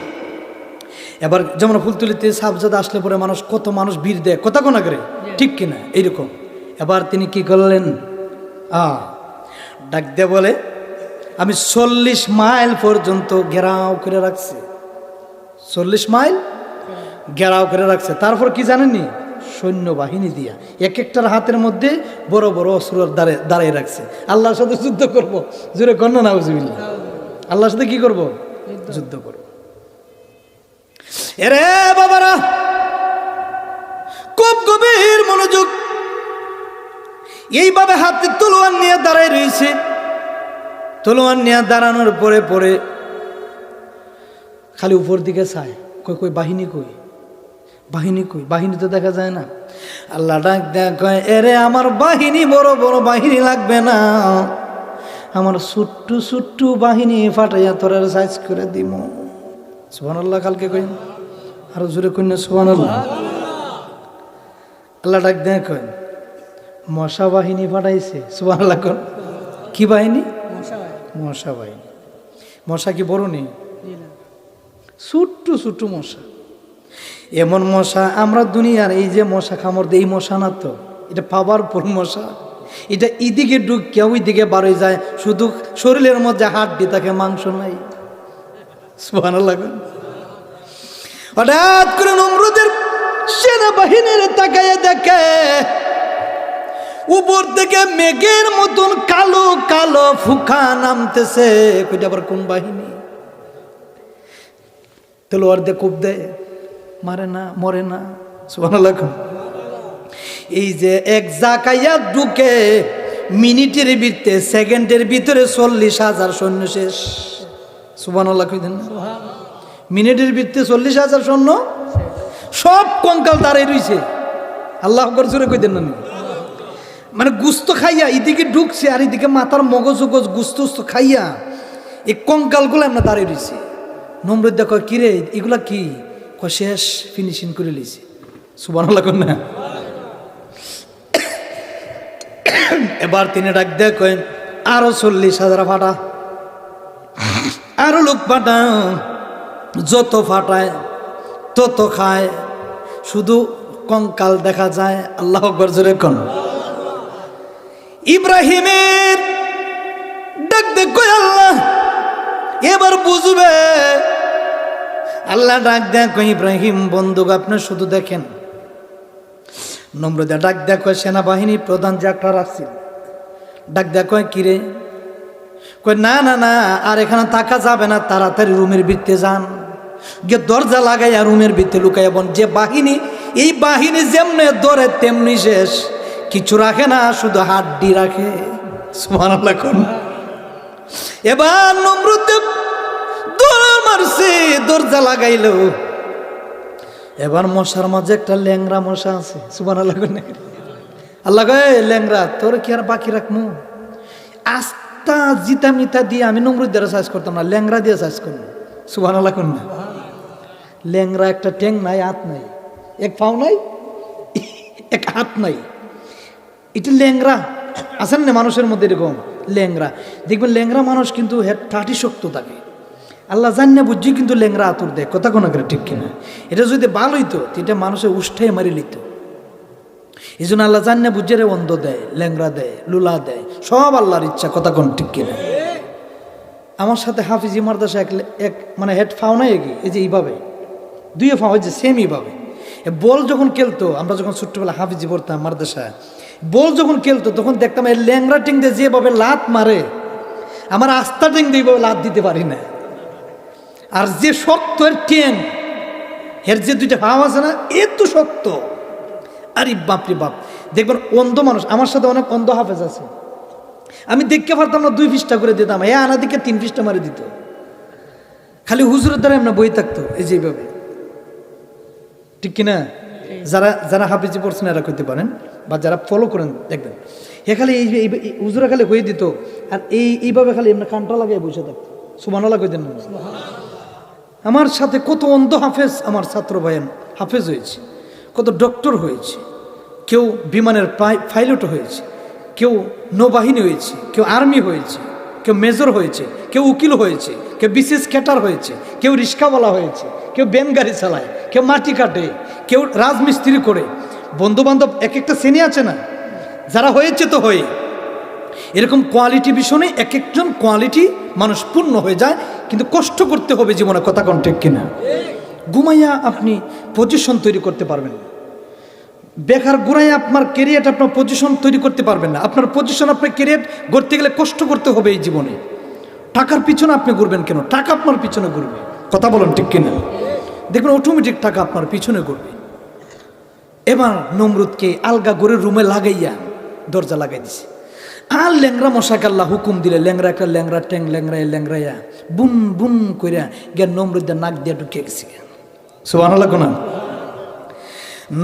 এবার যেমন ফুলতুলিতে সাবজাদা আসলে পরে মানুষ, কত মানুষ ভিড় দেয়, কথা কোনা করে, ঠিক কিনা, এইরকম। এবার তিনি কি করলেন? ডাক দিয়ে বলে, আমি 40 মাইল পর্যন্ত ঘেরাও করে রাখছি। 40 মাইল ঘেরাও করে রাখছে। তারপর কি জানেননি? সৈন্যবাহিনী দিয়া এক একটার হাতের মধ্যে বড় বড় অস্ত্র দাঁড়িয়ে রাখছে। আল্লাহর সাথে যুদ্ধ করব। জোরে কন্যা নাউজুবিল্লাহ। আল্লাহর সাথে কি করব? যুদ্ধ করব। এরে বাবারা, খুব গভীর মনোযোগ। এইভাবে হাতে তলোয়ার নিয়ে দাঁড়ায় রয়েছে। তলোয়ার নিয়ে দাঁড়ানোর পরে পরে খালি উপর দিকে চায়, কই কই বাহিনী কই, বাহিনী কই, বাহিনী তো দেখা যায় না। আল্লাহ ডাক দেয়া কয়, এরে আমার বাহিনী বড় বড় বাহিনী লাগবে না, আমার ছোট্ট ছোট্ট বাহিনী ফাটাইয়া তোরা সাইজ করে দিব। সুবহানাল্লাহ। কালকে কই আরো জোরে কই না সুবহানাল্লাহ। আল্লাহ ডাক দেয়া কয়, মশা বাহিনী ফাটাইছে। সুবহানাল্লাহ। কি বাহিনী? মশা বাহিনী। মশা কি বড় নেই? ছোট্ট ছোট্ট মশা। এমন মশা আমরা দুনিয়ার এই যে মশা কামড় দেয়, এই মশা না তো, এটা পাওয়ার পর মশা। এটা এদিকে ঢুকে ওইদিকে বার হয়ে যায়, শুধু শরীরের মধ্যে হাড্ডি থাকে, মাংস নাই। সুবহানাল্লাহ। হঠাৎ করে নমরুদের সেনাবাহিনীর তাকাইয়া দেখে উপর থেকে মেঘের মতন কালো কালো ফুকা নামতেছে। কইটা আবার কোন বাহিনী? তলোয়ার দিয়ে কোপ দেয়, মারে না, মরে না। সুবহানাল্লাহ। এই যে এক জাকাইয়া ঢুকে মিনিটের ভিতরে, সেকেন্ডের ভিতরে 40,000 সৈন্য শেষ। সুবহানাল্লাহ। মিনিটের ভিতরে 40,000 সৈন্য সব কঙ্কাল দাঁড়াই রইছে। আল্লাহ আকবার জোরে কই দেন না? মানে গুস্ত খাইয়া এদিকে ঢুকছে আর এদিকে মাথার মগজ গুস্ত খাইয়া এই কঙ্কালগুলো আমরা দাঁড়িয়ে রয়েছি। নমরুদ দেখো, কিরে এগুলা কি? শেষ, ফিনিশিং করে লিছি। সুবহানাল্লাহ। না এবার তিনি ডাক দেয়া কয়েন, আরো 40,000 ফাটা, আরো লোক ফাটা। যত ফাটায় তত খায়, শুধু কঙ্কাল দেখা যায়। আল্লাহ আকবার জোরে কোন। ইব্রাহিমের ডাক দে কই, আল্লাহ এবার বুঝবে। আল্লাহ ডাক দেয়া কই, ইব্রাহিম বন্দুক আপনি শুধু দেখেন। নমরুদ ডাক দেয়া কয়, সেনাবাহিনী প্রধান যে একটা রাখছিল, ডাক দেয়া কয়, কিরে? কই না না না, আর এখানে থাকা যাবে না, তাড়াতাড়ি রুমের ভিতরে যান, গিয়ে দরজা লাগাইয়া রুমের ভিতরে লুকাইয়া বন। যে বাহিনী, এই বাহিনী যেমনে ধরে তেমনি শেষ, কিছু রাখে না, শুধু হাড্ডি রাখে। সুবহানাল্লাহ। এবার নমরুদ দৌড় মারছে, দরজা লাগাইল। এবার মশার মাঝে একটা ল্যাংরা মশা আছে। সুবহানাল্লাহ। আল্লাহ কয়, ল্যাংরা তোর কি আর বাকি রাখমু? আস্তা জিতা মিতা দিয়ে আমি নমরুদ দ্বারা সাইজ করতাম না, ল্যাংরা দিয়ে সাইজ করবো। সুবহানাল্লাহ। না ল্যাংরা একটা ট্যাং নাই, হাত নাই, এক পাও নাই, এক হাত নাই, এটা ল্যাংরা। আছেন না মানুষের মধ্যে এরকম ল্যাংরা? দেখবেন ল্যাংরা মানুষ কিন্তু টাটি শক্ত থাকে। আল্লাহ জান্না বুঝি কিন্তু ল্যাংরা আতুর দেয়, কথা কোনা করে, ঠিক কিনা? এটা যদি ভালো হইতো এটা মানুষের উষ্ঠাই মারি লিত। এই জন্য আল্লাহ জান্না বুঝে রে অন্ধ দেয়, ল্যাংরা দেয়, লুলা দেয়, সব আল্লাহর ইচ্ছা, কথা কোন, ঠিক কিনা? আমার সাথে হাফিজি মাদ্রাসা এক মানে হেড ফাও নাই, এই যে এইভাবে দুইয়ে ফাও, যে সেম এইভাবে বল যখন খেলতো, আমরা যখন ছোট্টবেলা হাফিজি পড়তাম মাদ্রাসায়, বল যখন খেলতো তখন দেখতাম এই ল্যাংরা টিং দিয়ে যেভাবে লাত মারে, আমার আস্থা টিং দিয়ে এইভাবে লাত দিতে পারি না। আর যে শক্ত এর টিং, এর যে দুইটা ভাব আছে না, এত শক্ত, আরে বাপরে বাপ। দেখবেন অন্ধ মানুষ, আমার সাথে অনেক অন্ধ হাফেজ আছে, আমি দেখতে পারতাম না 2 পৃষ্ঠা করে দিতাম, আনা দিকে 3 পৃষ্ঠা মারে দিত, খালি হুজুরের দ্বারা এমন বই থাকতো এই যেভাবে, ঠিক কিনা? যারা যারা হাফিজি পড়ছেন এরা করতে পারেন, বা যারা ফলো করেন দেখবেন, খালি এই হুজুরা খালি হয়ে দিত, আর এইভাবে খালি এমনি কানটা লাগিয়ে বসে থাকতো। সুবহানাল্লাহ কই দেন না? আমার সাথে কত অন্ধ হাফেজ আমার ছাত্র ভাইয়ের হাফেজ হয়েছে, কত ডক্টর হয়েছে, কেউ বিমানের পাইলট হয়েছে, কেউ নৌবাহিনী হয়েছে, কেউ আর্মি হয়েছে, কেউ মেজর হয়েছে, কেউ উকিল হয়েছে, কেউ বিশেষ ক্যাটার হয়েছে, কেউ রিক্সাওয়ালা হয়েছে, কেউ ব্যান গাড়ি চালায়, কেউ মাটি কাটে, কেউ রাজমিস্ত্রি করে। বন্ধু বান্ধব এক একটা শ্রেণী আছে না, যারা হয়েছে তো হয়ে, এরকম কোয়ালিটি ভীষণই এক একজন কোয়ালিটি মানুষ পূর্ণ হয়ে যায়, কিন্তু কষ্ট করতে হবে জীবনে, কথা কোন ঠিক কিনা? ঘুমাইয়া আপনি পজিশন তৈরি করতে পারবেন না, বেকার ঘুরাইয়া আপনার ক্যারিয়ার আপনার পজিশন তৈরি করতে পারবেন না। আপনার পজিশন, আপনার ক্যারিয়ার গড়তে গেলে কষ্ট করতে হবে এই জীবনে। টাকার পিছনে আপনি ঘুরবেন কেন? টাকা আপনার পিছনে ঘুরবে, কথা বলেন ঠিক কিনা? দেখবেন অটোমেটিক টাকা আপনার পিছনে ঘুরবে। এবার নমরুদকে আলগা করে রুমে লাগাইয়া দরজা লাগাই দিছে, আর ল্যাংরা মশাকে আল্লাহ হুকুম দিলে, ল্যাংরা একটা ল্যাংরা ট্যাং ল্যাংরাইয়া বুন বুন কইরা জ্ঞান নমরুদের নাক দিয়ে ঢুকে গেছে। সুবহানাল্লাহ কোনা?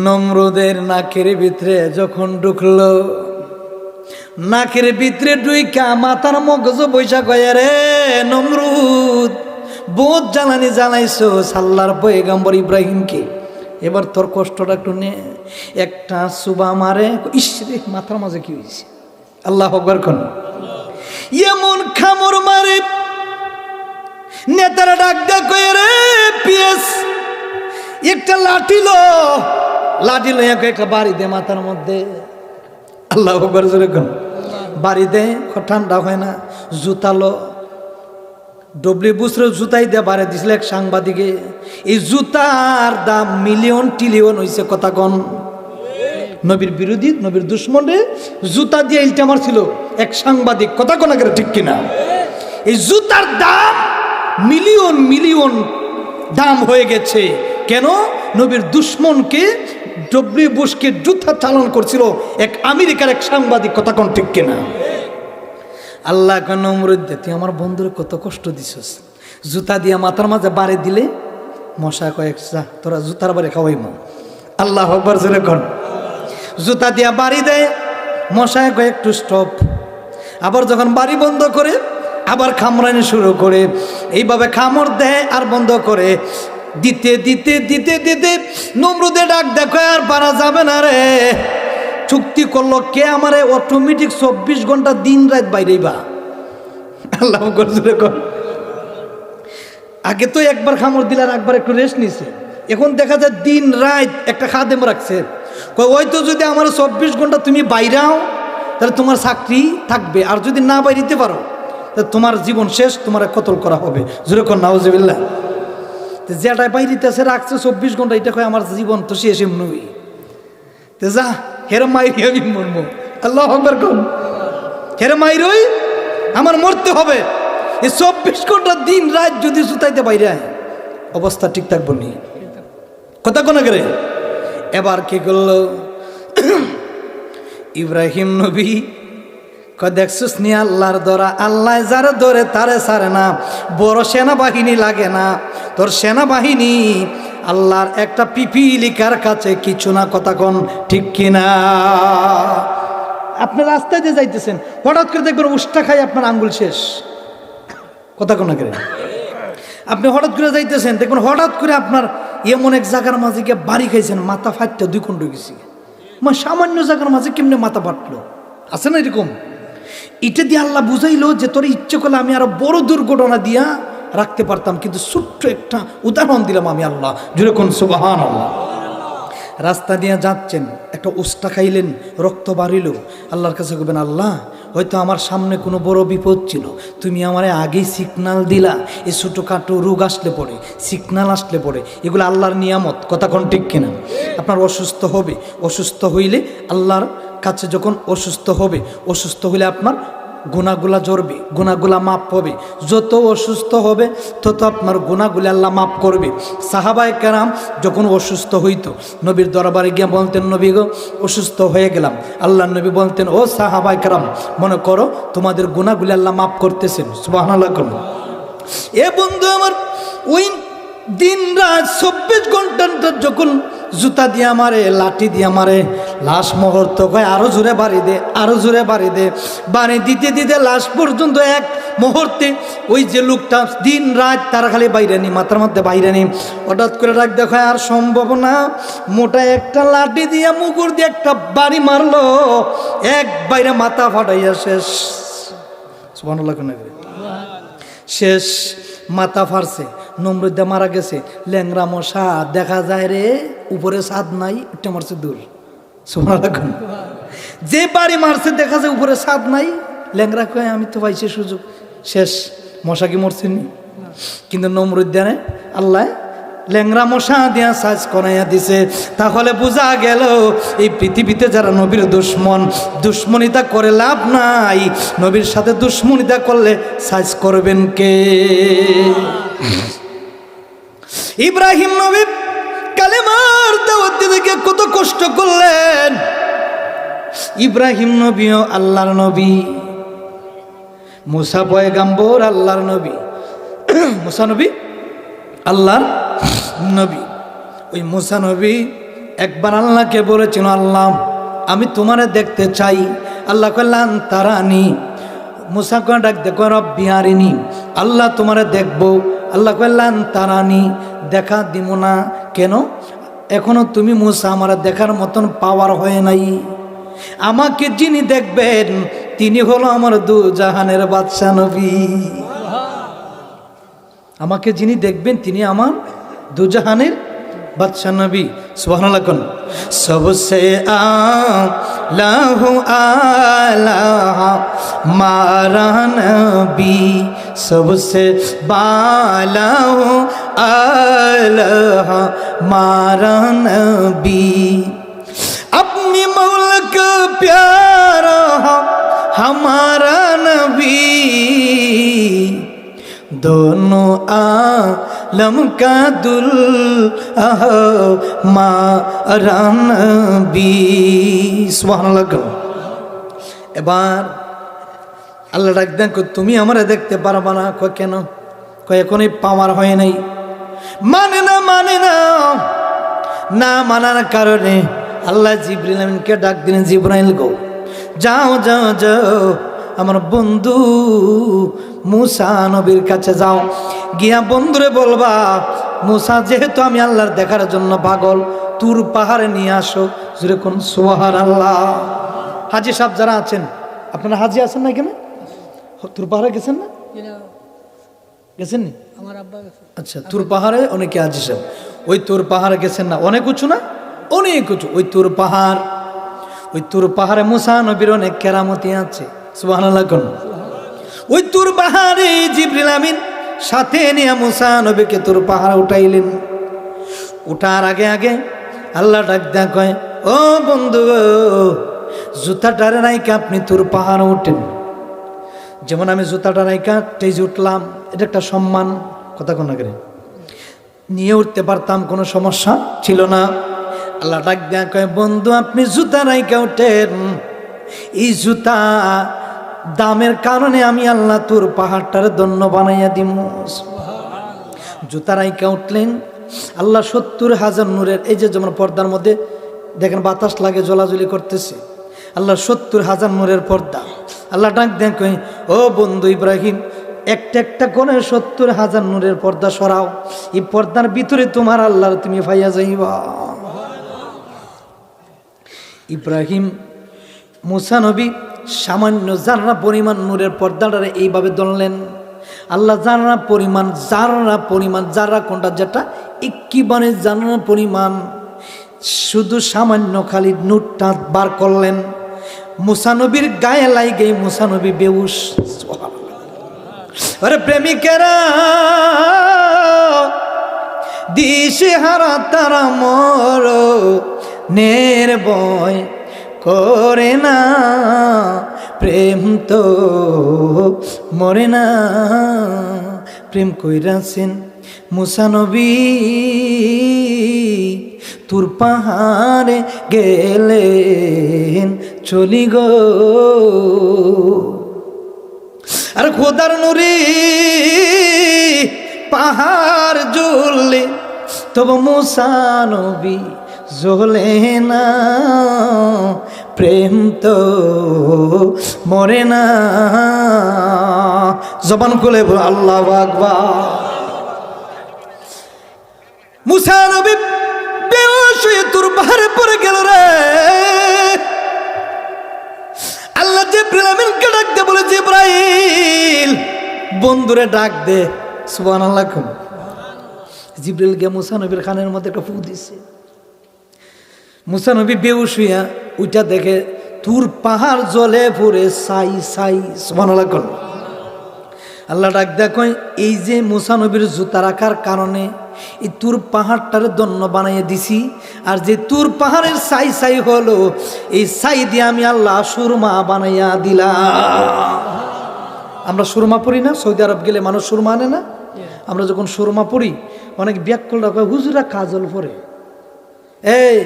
নমরুদের নাকের ভিতরে যখন ঢুকলো, নাকের ভিতরে ঢুইকা মাথার মগজ বৈশা কয়ে, রে নমরুদ, বহুত জ্বালানি জ্বালাইছো আল্লাহর পয়গম্বর ইব্রাহিমকে, এবার তোর কষ্টটা একটু নে। একটা সুবা মারে, ইসরে মাথার মাঝে কি হয়েছে? আল্লাহু আকবার কোন? এমন খামর মারে, নেতারা ডাক দেয়া কয়ে, রে পিএস, একটা লাঠি লো একটা বাড়ি দে মাথার মধ্যে। আল্লাহু আকবার জোরে কোন? বাড়ি দে, ঠান্ডা হয় না। জুতালো, ডবলি বুসরে জুতাই দিয়ে বাড়ি দিছিল এক সাংবাদিকে। এই জুতার দাম মিলিয়ন টিলিয়ন হয়েছে, কথা কন? নবীর বিরোধী, নবীর দুশ্মনে জুতা দিয়ে ইলটা মারছিল এক সাংবাদিক, কথা কোন আগে ঠিক কিনা? এই জুতার দাম মিলিয়ন মিলিয়ন দাম হয়ে গেছে। কেন? নবীর দুশ্মনকে, ডব্লিউ বুশকে জুতা চালন করছিল এক আমেরিকার এক সাংবাদিক, কথা কোন ঠিক কিনা? আল্লাহ নমরুদ, তুই আমার বন্ধুর কত কষ্ট দিছস, জুতা দিয়া মাথার মাঝে বাড়ি দিলে মশা কয়েক যা তোরা জুতার বাড়ি খাওয়াইব। আল্লাহু আকবার জোরে কোন? জুতা দিয়া বাড়ি দেয়, মশায় কয়েকটু স্টপ, আবার যখন বাড়ি বন্ধ করে আবার কামড়ানি শুরু করে, এইভাবে কামড় দেয় আর বন্ধ করে, দিতে দিতে দিতে দিতে নমরুদে ডাক দেখো, আর পারা যাবে না রে। চুক্তি করলো কে আমারে অটোমেটিক 24 ঘন্টা দিন রাত বাইরেই বা। আল্লাহ জোরে কোন? আগে তো একবার কামড় দিলে আর একবার একটু রেস্ট নিছে, এখন দেখা যায় দিন রাত একটা খাদেম রাখছে। ওই তো যদি আমার 24 ঘন্টা তুমি বাইরাও তাহলে তোমার চাকরি থাকবে, আর যদি না বাইরিতে পারো তাহলে তোমার জীবন শেষ, তোমার কতল করা হবে। জোরে কোন নাউজুবিল্লাহ। যেটা বাইরিতে আছে রাখছে 24 ঘন্টা, এটা কয় আমার জীবন তো শেষ এমনি, তো যা হেরে মাইরি আমি মরবো। আল্লাহু আকবার কোন? হেরে মাইরই আমার মরতে হবে। এই 24 ঘন্টা দিন রাত যদি জুতাইতে বাইরে অবস্থা ঠিক থাকবো নি, কথা কোন করে? এবার কি করলো ইব্রাহিম নবী? দেখছিস নি আল্লাহর ধরা, আল্লাহ যারা ধরে তারে ছাড়ে না। বড় সেনাবাহিনী লাগে না, তোর সেনাবাহিনী আল্লাহর একটা পিপিলিকার কাছে কিছু না, কথা কোন ঠিক কিনা? আপনি রাস্তায় দিয়ে যাইতেছেন, হঠাৎ করে দেখবেন উষ্টা খাই আপনার আঙ্গুল শেষ, কথা কোন করে? আপনি হঠাৎ করে যাইতেছেন, দেখবেন হঠাৎ করে আপনার এমন এক জায়গার মাঝে গিয়ে বাড়ি খাইছেন, মাথা ফাটটা 2 খণ্ড গেছি। সামান্য জায়গার মাঝে কেমনে মাথা ফাটলো? আছে না এরকম? এটা দিয়ে আল্লাহ বুঝাইলো যে তোর ইচ্ছে করলে আমি আরো বড় দুর্ঘটনা দিয়া রাখতে পারতাম, কিন্তু ছোট্ট একটা উদাহরণ দিলাম আমি আল্লাহ। জুড়ে কোন সুবহানাল্লাহ। রাস্তা দিয়ে যাচ্ছেন, একটা উষ্টা খাইলেন, রক্ত বাড়িল, আল্লাহর কাছে বলবেন, আল্লাহ হয়তো আমার সামনে কোনো বড় বিপদ ছিল, তুমি আমারে আগেই সিগনাল দিলা। এই ছোটোখাটো রোগ আসলে পড়ে, সিগনাল আসলে পড়ে, এগুলো আল্লাহর নিয়ামত, কথা কোন ঠিক কিনা? আপনার অসুস্থ হবে, অসুস্থ হইলে আল্লাহর কাছে যখন অসুস্থ হবে, অসুস্থ হলে আপনার গুনাহগুলা ঝরবে, গুনাহগুলা মাফ হবে। যত অসুস্থ হবে তত আপনার গুনাহগুলি আল্লাহ মাফ করবে। সাহাবায়ে কেরাম যখন অসুস্থ হইতো নবীর দরবারে গিয়ে বলতেন, নবী গো অসুস্থ হয়ে গেলাম। আল্লাহ নবী বলতেন, ও সাহাবায়ে কেরাম মনে করো তোমাদের গুনাহগুলি আল্লাহ মাফ করতেছেন। সুবহানাল্লাহ। এ বন্ধু আমার, ওই দিন রাত 24 ঘন্টা যখন জুতা দিয়া মারে, লাঠি দিয়া মারে, লাশ মুহূর্ত কয় আরো জোরে বাড়ি দে, আরো জোরে বাড়ি দে, বাড়ি দিতে দিতে লাশ পর্যন্ত এক মুহূর্তে ওই যে লোকটা দিন রাত তার খালি বাইরে নি, মাথার মধ্যে বাইরে নি, হঠাৎ করে ডাক দেখো আর সম্ভব না, মোটা একটা লাঠি দিয়া মুগুর দিয়ে একটা বাড়ি মারলো, এক বাইরে মাথা ফাটাইয়া শেষ। সুবহানাল্লাহ। শেষ, মাথা ফাড়ছে, নমরুদ্দা মারা গেছে, ল্যাংরা মশা দেখা যায় রে, উপরে ছাদ নাই, উঠে মারছে দূর। সুবহানাল্লাহ। যে বাড়ি মারছে দেখা যায় উপরে ছাদ নাই, ল্যাংরা কয় আমি তো পাইছি সুযোগ। শেষ, মশা কি মরছেনি? কিন্তু নমরুদ্দানে আল্লাহ ল্যাংরা মশা দিয়া সাজ করাইয়া দিছে। তাহলে বোঝা গেল এই পৃথিবীতে যারা নবীর দুশ্মন, দুশ্মনিতা করে লাভ নাই। নবীর সাথে দুশ্মনিতা করলে সাজ করবেন কে? ইব্রাহিম নবী কালেমার দাওয়াত দিতে কত কষ্ট করলেন। ইব্রাহিম নবীও আল্লাহর নবী, মুসা পয়গাম্বর আল্লাহর নবী, মুসা নবী আল্লাহর নবী। ওই মুসা নবী একবার আল্লাহকে বলেছিল, আল্লাহ আমি তোমারে দেখতে চাই। আল্লাহ কইলেন তারানি। মুসা কয় ডাক দেখো রব্বি আরিনি, আল্লাহ তোমারে দেখবো। আল্লাহ কইলেন তারানি, দেখা দিব না। কেন? এখনো তুমি মুসা আমার দেখার মতন পাওয়ার হয় নাই। আমাকে যিনি দেখবেন তিনি হলো আমার দু জাহানের বাদশা নবী। আমাকে যিনি দেখবেন তিনি আমার দু জাহানের বাদশা নবী। সুবহানাল্লাহ। কোন সবসে আলাহু আলাহ মারা নবী, সবসে বালাহু আলাহ মারা নবী, अपनी मौला का प्यारा हमारा नबी, दोनों आलम का दुल्हा हमारा नबी। सुबहानाल्लाह। এবার আল্লাহ ডাক দেন, তুমি আমারে দেখতে পারবা না? কয় কেন? কয় এখনই পাওয়ার হয় নাই। মানে না, মানে না। না মানার কারণে আল্লাহ জিবরিল আমিনকে ডাক দিলেন, জিবরাইল গো যাও যাও যাও আমার বন্ধু মুসা নবীর কাছে যাও, গিয়া বন্ধুরে বলবা মুসা যেহেতু আমি আল্লাহর দেখার জন্য পাগল, তুর পাহাড়ে নিয়ে আসো। জোরে কোন সুবহানাল্লাহ। হাজি সাহেব যারা আছেন, আপনারা হাজি আছেন না এখানে? তুর পাহাড়ে গেছেন না? গেছেন নি? আমার আব্বা গেছে। আচ্ছা, তুর পাহাড়ে অনেকে হাজি সাহেব। ওই তুর পাহাড়ে গেছেন না? অনেক উঁচু না? অনেক উঁচু ওই তুর পাহাড়। ওই তুর পাহাড়ে মুসা নবীর অনেক কেরামতি আছে। সুবহানাল্লাহ। কোন ওই তুর পাহাড়ে জিবরিল আমিন সাথে নিয়ে মুসা নবীকে তুর পাহাড়ে উঠাইলেন। উঠার আগে আগে আল্লাহ ডাক দেয়া কয়, ও বন্ধু জুতাটারে রাইকা আপনি তুর পাহাড়ে উঠেন। যেমন আমি জুতাটা রাইকা টেজে উঠলাম, এটা একটা সম্মান। কথা কোন করে নিয়ে উঠতে পারতাম, কোনো সমস্যা ছিল না। আল্লাহ ডাক দেয়া কয়, বন্ধু আপনি জুতা রাইকা উঠেন। এই জুতা দামের কারণে আমি আল্লাহ তোর পাহাড়টারে ধন্য বানাইয়া দিম। জুতা রাইকা উঠলেন। আল্লাহ 70,000 নূরের, এই যে যেমন পর্দার মধ্যে দেখেন বাতাস লাগে জ্বলাজ্বলি করতেছে, আল্লাহ 70,000 নূরের পর্দা। আল্লাহ ডাক দেন কই, ও বন্ধু ইব্রাহিম একটা একটা করে 70,000 নূরের পর্দা সরাও। এই পর্দার ভিতরে তোমার আল্লাহর তুমি পাইয়া যাইবা। ইব্রাহিম মুসা নবী সামান্য জাররা পরিমাণ নূরের পর্দাটারে এইভাবে ধরলেন। আল্লাহ জাররা পরিমাণ জাররা কোনটা, যেটা একেবারে জাররা পরিমাণ, শুধু সামান্য খালি নূরটা বার করলেন। মুসা নবীর গায়ে লাগে, মুসা নবী বেহুশ। আরে প্রেমিকেরা দিশে হারা তারা মর নির্ভয় করে না, প্রেম তো মরে না। প্রেম কইরাছেন মুসা নবী, তুর পাহাড়ে গেলেন চলি গো। আর খোদার নুরি পাহাড় জ্বললে তবু মুসা নবী জ্বলে না, প্রেম তো মরে না। জবান খুলে বল আল্লাহু আকবার। মুসা নবী বেহুশ হয়ে তুর পাহাড়ে পড়ে গেল রে। আল্লাহ জিবরাইল আমিনকে ডাক দে, বলে জিবরাইল বন্ধুরে ডাক দে। সুবহানাল্লাহ। জিবরাইল গিয়ে মুসা নবীর কানের মধ্যে একটা ফু দিছে। মুসা নবী বেহুশ হইয়া ওইটা দেখে তুর পাহাড় জ্বলে পুরে ছাই ছাই। সুবহানাল্লাহ। আল্লাহ ডাক দেখো, এই যে মুসা নবীর জুতা রাখার কারণে এই তুর পাহাড়টারে দন্য বানাইয়ে দিছি, আর যে তুর পাহাড়ের ছাই ছাই হলো, এই ছাই দিয়ে আমি আল্লাহ সুরমা বানাইয়া দিলাম। আমরা সুরমা পড়ি না? সৌদি আরব গেলে মানুষ সুরমা আনে না? আমরা যখন সুরমা পড়ি, অনেক ব্যাককলরা কয় হুজুরা কাজল পরে। এই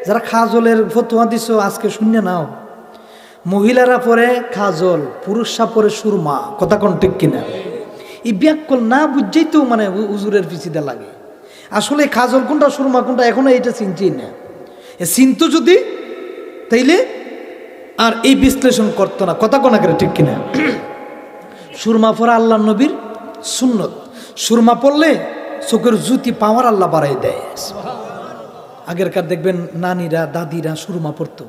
যারা খাজলের ফতোয়া দিছো আজকে শূন্য নাও, মহিলারা পরে খাজল, পুরুষরা পরে সুরমা। কথা কোন ঠিক কিনা? এই ব্যাককল না বুঝছেই তো মানে হুজুরের পিছিয়ে লাগে। আসলে খাজল কোনটা সুরমা কোনটা এখনো এটা চিনছেই না। চিনতো যদি তাইলে আর এই বিশ্লেষণ করতো না। কথা কোনা করে ঠিক কিনা? সুরমা পরা আল্লাহ নবীর সুন্নত। সুরমা পড়লে চোখের জ্যোতি পাওয়ার আল্লাহ বাড়াই দেয়। আগেরকার দেখবেন নানিরা দাদিরা সুরমা পড়তো,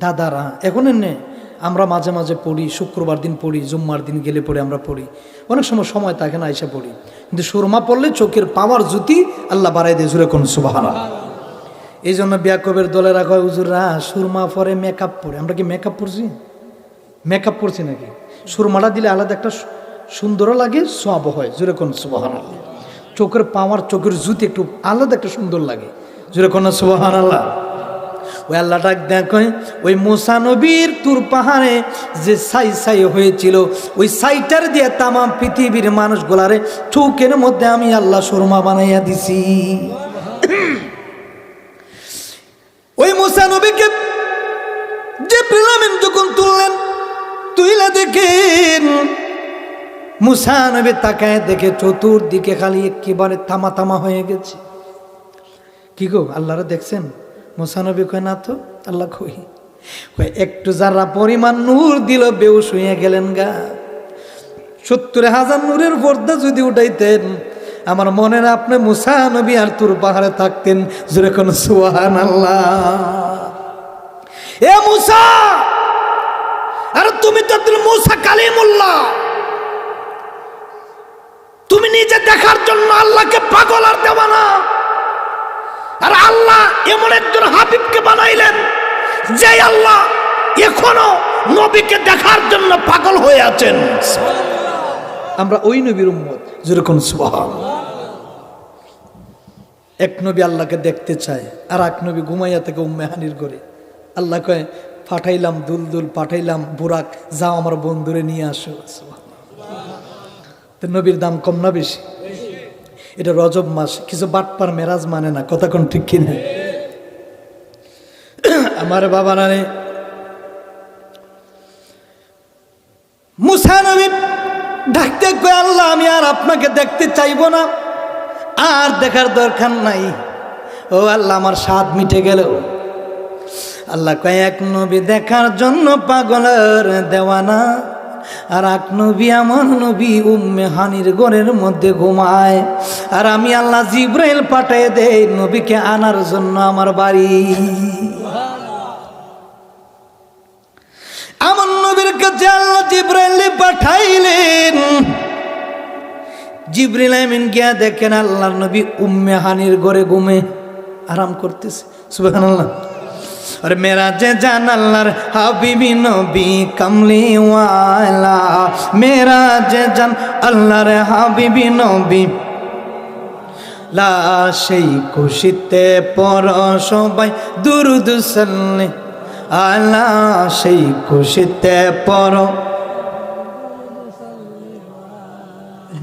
দাদারা। এখন এনে আমরা মাঝে মাঝে পড়ি, শুক্রবার দিন পড়ি, জুম্মার দিন গেলে পড়ে আমরা পড়ি, অনেক সময় থাকে না এসে পড়ি। কিন্তু সুরমা পড়লে চোখের পাওয়ার জ্যোতি আল্লাহ বাড়াই দেয়। জুড়ে কোন সুবহানাল্লাহ। এই জন্য বিয়াকবের দলেরা কয় হুজুররা সুরমা পরে মেকআপ পরে। আমরা কি মেকআপ পরছি? মেকআপ পরছি নাকি? সুরমাটা দিলে আলাদা একটা সুন্দরও লাগে, সওয়াব হয়। জুড়ে কোন সুবহানাল্লাহ। চোখের পাওয়ার, চোখের জ্যোতি একটু আলাদা একটা সুন্দর লাগে। জুড়ে কোন সুবহানাল্লাহ। ওই আল্লাহ ডাক দেখো, ওই মুসা নবীর তুর পাহাড়ে যে ছাই ছাই হয়েছিল, ওই ছাইটার দিয়ে তামাম পৃথিবীর মানুষগুলারে চৌকের মধ্যে আমি আল্লাহ সুরমা বানাইয়া দিছি। ওই মুসা নবীকে জিবরিল আমিন যখন তুললেন, তুইলা দেখেন মুসা নবী তাকায় দেখে চতুর্দিকে খালি একেবারে থামা থামা হয়ে গেছে। কি গো আল্লাহরা দেখছেন? মুসা নবী কয় না তো। আল্লাহ কই একটু যারা পরিমাণ নূর দিল, বেহুশ হয়ে গেলেন গা। 70,000 নূরের পর্দা যদি উঠাইতেন, আমার মনের আপনি মুসা নবী আর তুর পাহাড়ে থাকতেন। জোরে কোন সুবহানাল্লাহ। এ মুসা, আরে তুমি তো মুসা কালিমুল্লাহ। তুমি নিজে দেখার জন্য আল্লাহকে পাগল আর দেওয়ানা। আর আল্লাহ এমন একজন হাবিবকে বানাইলেন যে আল্লাহ এখনো নবীকে দেখার জন্য পাগল হয়ে আছেন। আমরা ওই নবীর উম্মত। যেরকম সুবহানাল্লাহ। এক নবী আল্লাহকে দেখতে চায়, আর এক নবী ঘুমাইয়া থেকে উম্মে হানির করে। আল্লাহ কয় পাঠাইলাম দুলদুল, পাঠাইলাম বুরাক, যাও আমার বন্ধুরে নিয়ে আসো। তো নবীর দাম কম না বেশি? এটা রজব মাস, কিছু বাটপার মেরাজ মানে না। কথা কোন ঠিক কিনা? আমার বাবা নানি মুসা নবী ডাকতে কয় আল্লাহ আমি আর আপনাকে দেখতে চাইবো না, আর দেখার দরকার নাই। ও আল্লাহ আমার স্বাদ মিটে গেল। আল্লাহ কয় এক নবী দেখার জন্য পাগলের দেওয়ানা, আর এক নবী আমার নবী উম্মে হানির ঘরের মধ্যে ঘুমায়, আর আমি আল্লাহ জিবরাইল পাঠিয়ে দেই নবীকে আনার জন্য আমার বাড়ি। আমার নবীর কাছে আল্লাহ জিবরাইল পাঠাইলেন। জিবরিল আমিন গিয়া দেখেন আল্লাহর নবী উম্মে হানির ঘরে ঘুমে আরাম করতেছে। সুবহানাল্লাহ। আর মেরাজে জান আল্লাহর হাবিবি নবী কামলি ওয়ালা, মেরাজে জান আল্লাহর হাবিবি নবী লা, সেই খুশিতে পড় সবাই দুরুদ সাল্লি আলা সেই খুশিতে পড়ো।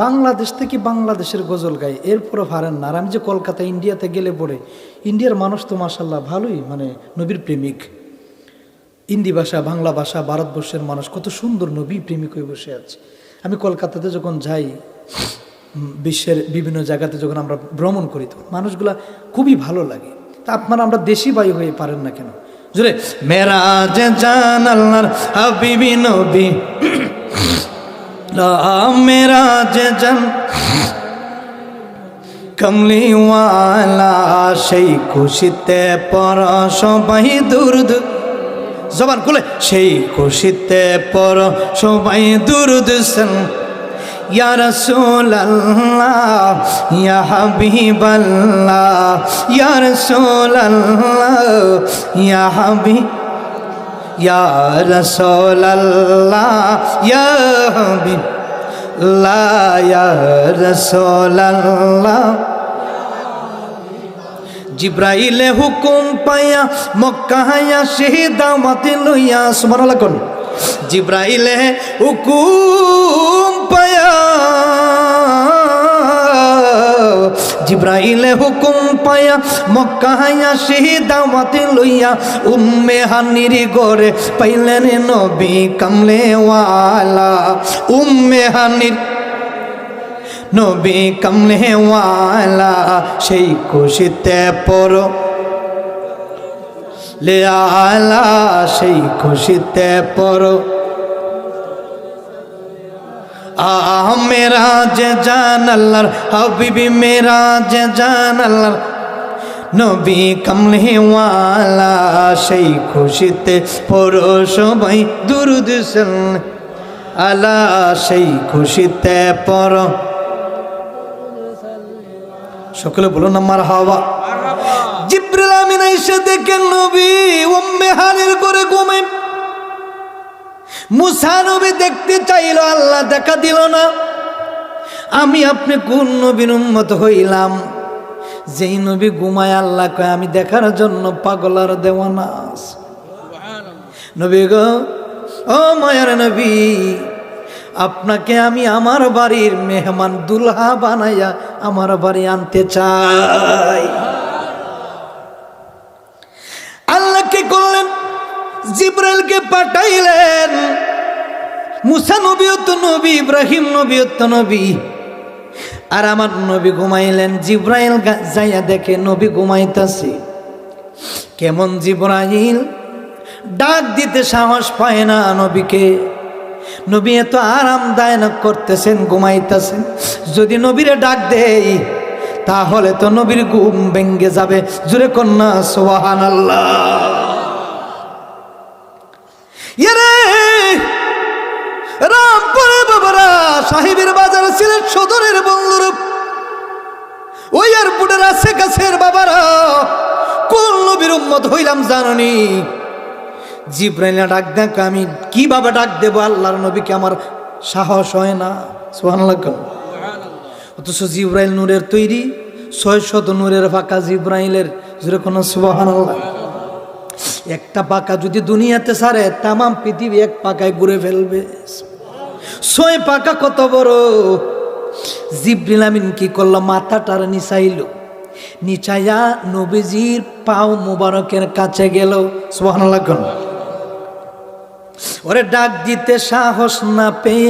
বাংলাদেশ থেকে বাংলাদেশের গজল গাই, এরপরও পারেন না। আর আমি যে কলকাতা ইন্ডিয়াতে গেলে পরে ইন্ডিয়ার মানুষ তো মাশাল্লাহ ভালোই, মানে নবীর প্রেমিক। হিন্দি ভাষা, বাংলা ভাষা, ভারতবর্ষের মানুষ কত সুন্দর নবী প্রেমিক হয়ে বসে আছে। আমি কলকাতাতে যখন যাই, বিশ্বের বিভিন্ন জায়গাতে যখন আমরা ভ্রমণ করি, তো মানুষগুলা খুবই ভালো লাগে। তা আপনারা আমরা দেশি বায়ু হয়ে পারেন না কেন? জোরে মেরাজ জান আল্লাহর হাবিবি নবী, মেরাজ জান কমলিওয়ালা সেই খুশিতে পর সবাই দুরুদ, জবান খুলে সেই খুশিতে পর সবাই দুরুদ সালাম। ইয়া রাসূলুল্লাহ ইয়া হাবিবাল্লাহ, ইয়া রাসূলুল্লাহ ইয়া হাবিব, ইয়া রাসূলুল্লাহ ইয়া হাবিবাল্লাহ, ইয়া রাসূলুল্লাহ। জিব্রাইলে হুকুম পাইয়া মক্কায় আসি দাওয়াত লইয়া, সুবহানাল্লাহ কোন। জিব্রাইলে হুকুম পাইয়া, জিব্রাইলে হুকুম পাইয়া মক্কায় আসি দাওয়াত লইয়া, উম্মে হানির ঘরে পাইলেন নবী কামলেওয়ালা, উম্মে হানির নবী কামলেওয়ালা সেই খুশিতে পড়ো লে আলা সেই খুশিতে পড়ো। মেরাজ জান আল্লাহর হাবিবি, মেরাজ জান আল্লাহর নবী কামলেওয়ালা সেই খুশিতে পড়ো সবাই দুরুদ সালাম আলা সেই খুশিতে পড়ো। সকলে বলুন না মারহাবা। জিবরিল আমিন এসে দেখেন নবী উম্মে হানির ঘরে ঘুমে। মুসা নবী দেখতে চাইল, আল্লাহ দেখা দিল না। আমি আপনি কোন নবীর উম্মত হইলাম, যেই নবী ঘুমায় আল্লাহ কয় আমি দেখার জন্য পাগল আর দেওয়ানা। নবী গো, ও মায়ার নবী, আপনাকে আমি আমার বাড়ির মেহমান দুলহা বানাইয়া আমার বাড়ি আনতে চাই। আল্লাহ কি করলেন? জিব্রাইলকে পাঠাইলেন। মুসা নবীও তো নবী, ইব্রাহিম নবীও তো নবী, আর আমার নবী ঘুমাইলেন। জিব্রাইল যাইয়া দেখে নবী ঘুমাইতেছে। কেমন জিব্রাইল, ডাক দিতে সাহস পায় না নবীকে। নবী এত আরামদায়ক করতেছেন, ঘুমাইতেছেন। যদি নবীরে ডাক দেই তাহলে তো নবীর ঘুম ভেঙ্গে যাবে। জোরে কন্যা সুবহানাল্লাহ। ইরে রামপুরে বাবারা, সাহেবের বাজার, সিলেট সদরের বন্ধুরা, ওই এয়ারপোর্টের আছে কাছের বাবারা, কোন নবীর উম্মত হইলাম জাননি? জিব্রাইল ডাক দেখ, আমি কিভাবে ডাক দেব আল্লাহর নবীকে? আমার সাহস হয় না। সুবহানাল্লাহ। অথচ জিব্রাইল নূরের তৈরি, 600 নূরের পাকা জিব্রাইলের। জোরে কোন সুবহানাল্লাহ। একটা পাকা যদি দুনিয়াতে ছাড়ে, তাম পৃথিবী এক পাকায় ঘুরে ফেলবে। 6 পাকা কত বড়! জিব্রিল আমিন কি করলো? মাথাটার নিচাইল, নিচাইয়া নবীজির পাও মুবারকের কাছে গেল। সুবহানাল্লাহ। ওরে ডাক দিতে সাহস না পেয়ে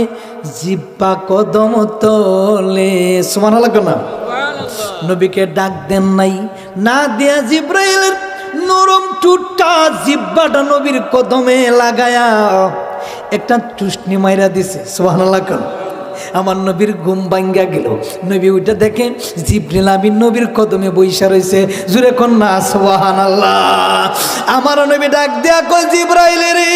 জিব্বা কদম তলে। সুবহানাল্লাহ না? নবীকে ডাক দেন নাই, না দিয়া জিব্রাইলের নরম টুটটা জিব্বাটা নবীর কদমে লাগায়া একটা টুসনি মাইরা দিছে। সুবহানাল্লাহ। আমার নবীর ঘুম ভাঙ্গা গেল। নবী ওইটা দেখেন জিবরিল আমিন নবীর কদমে বইসা রয়েছে। জুরে কন্যা সুবহানাল্লাহ। আমার নবী ডাক দেয়া কই, জিবরাইল রে,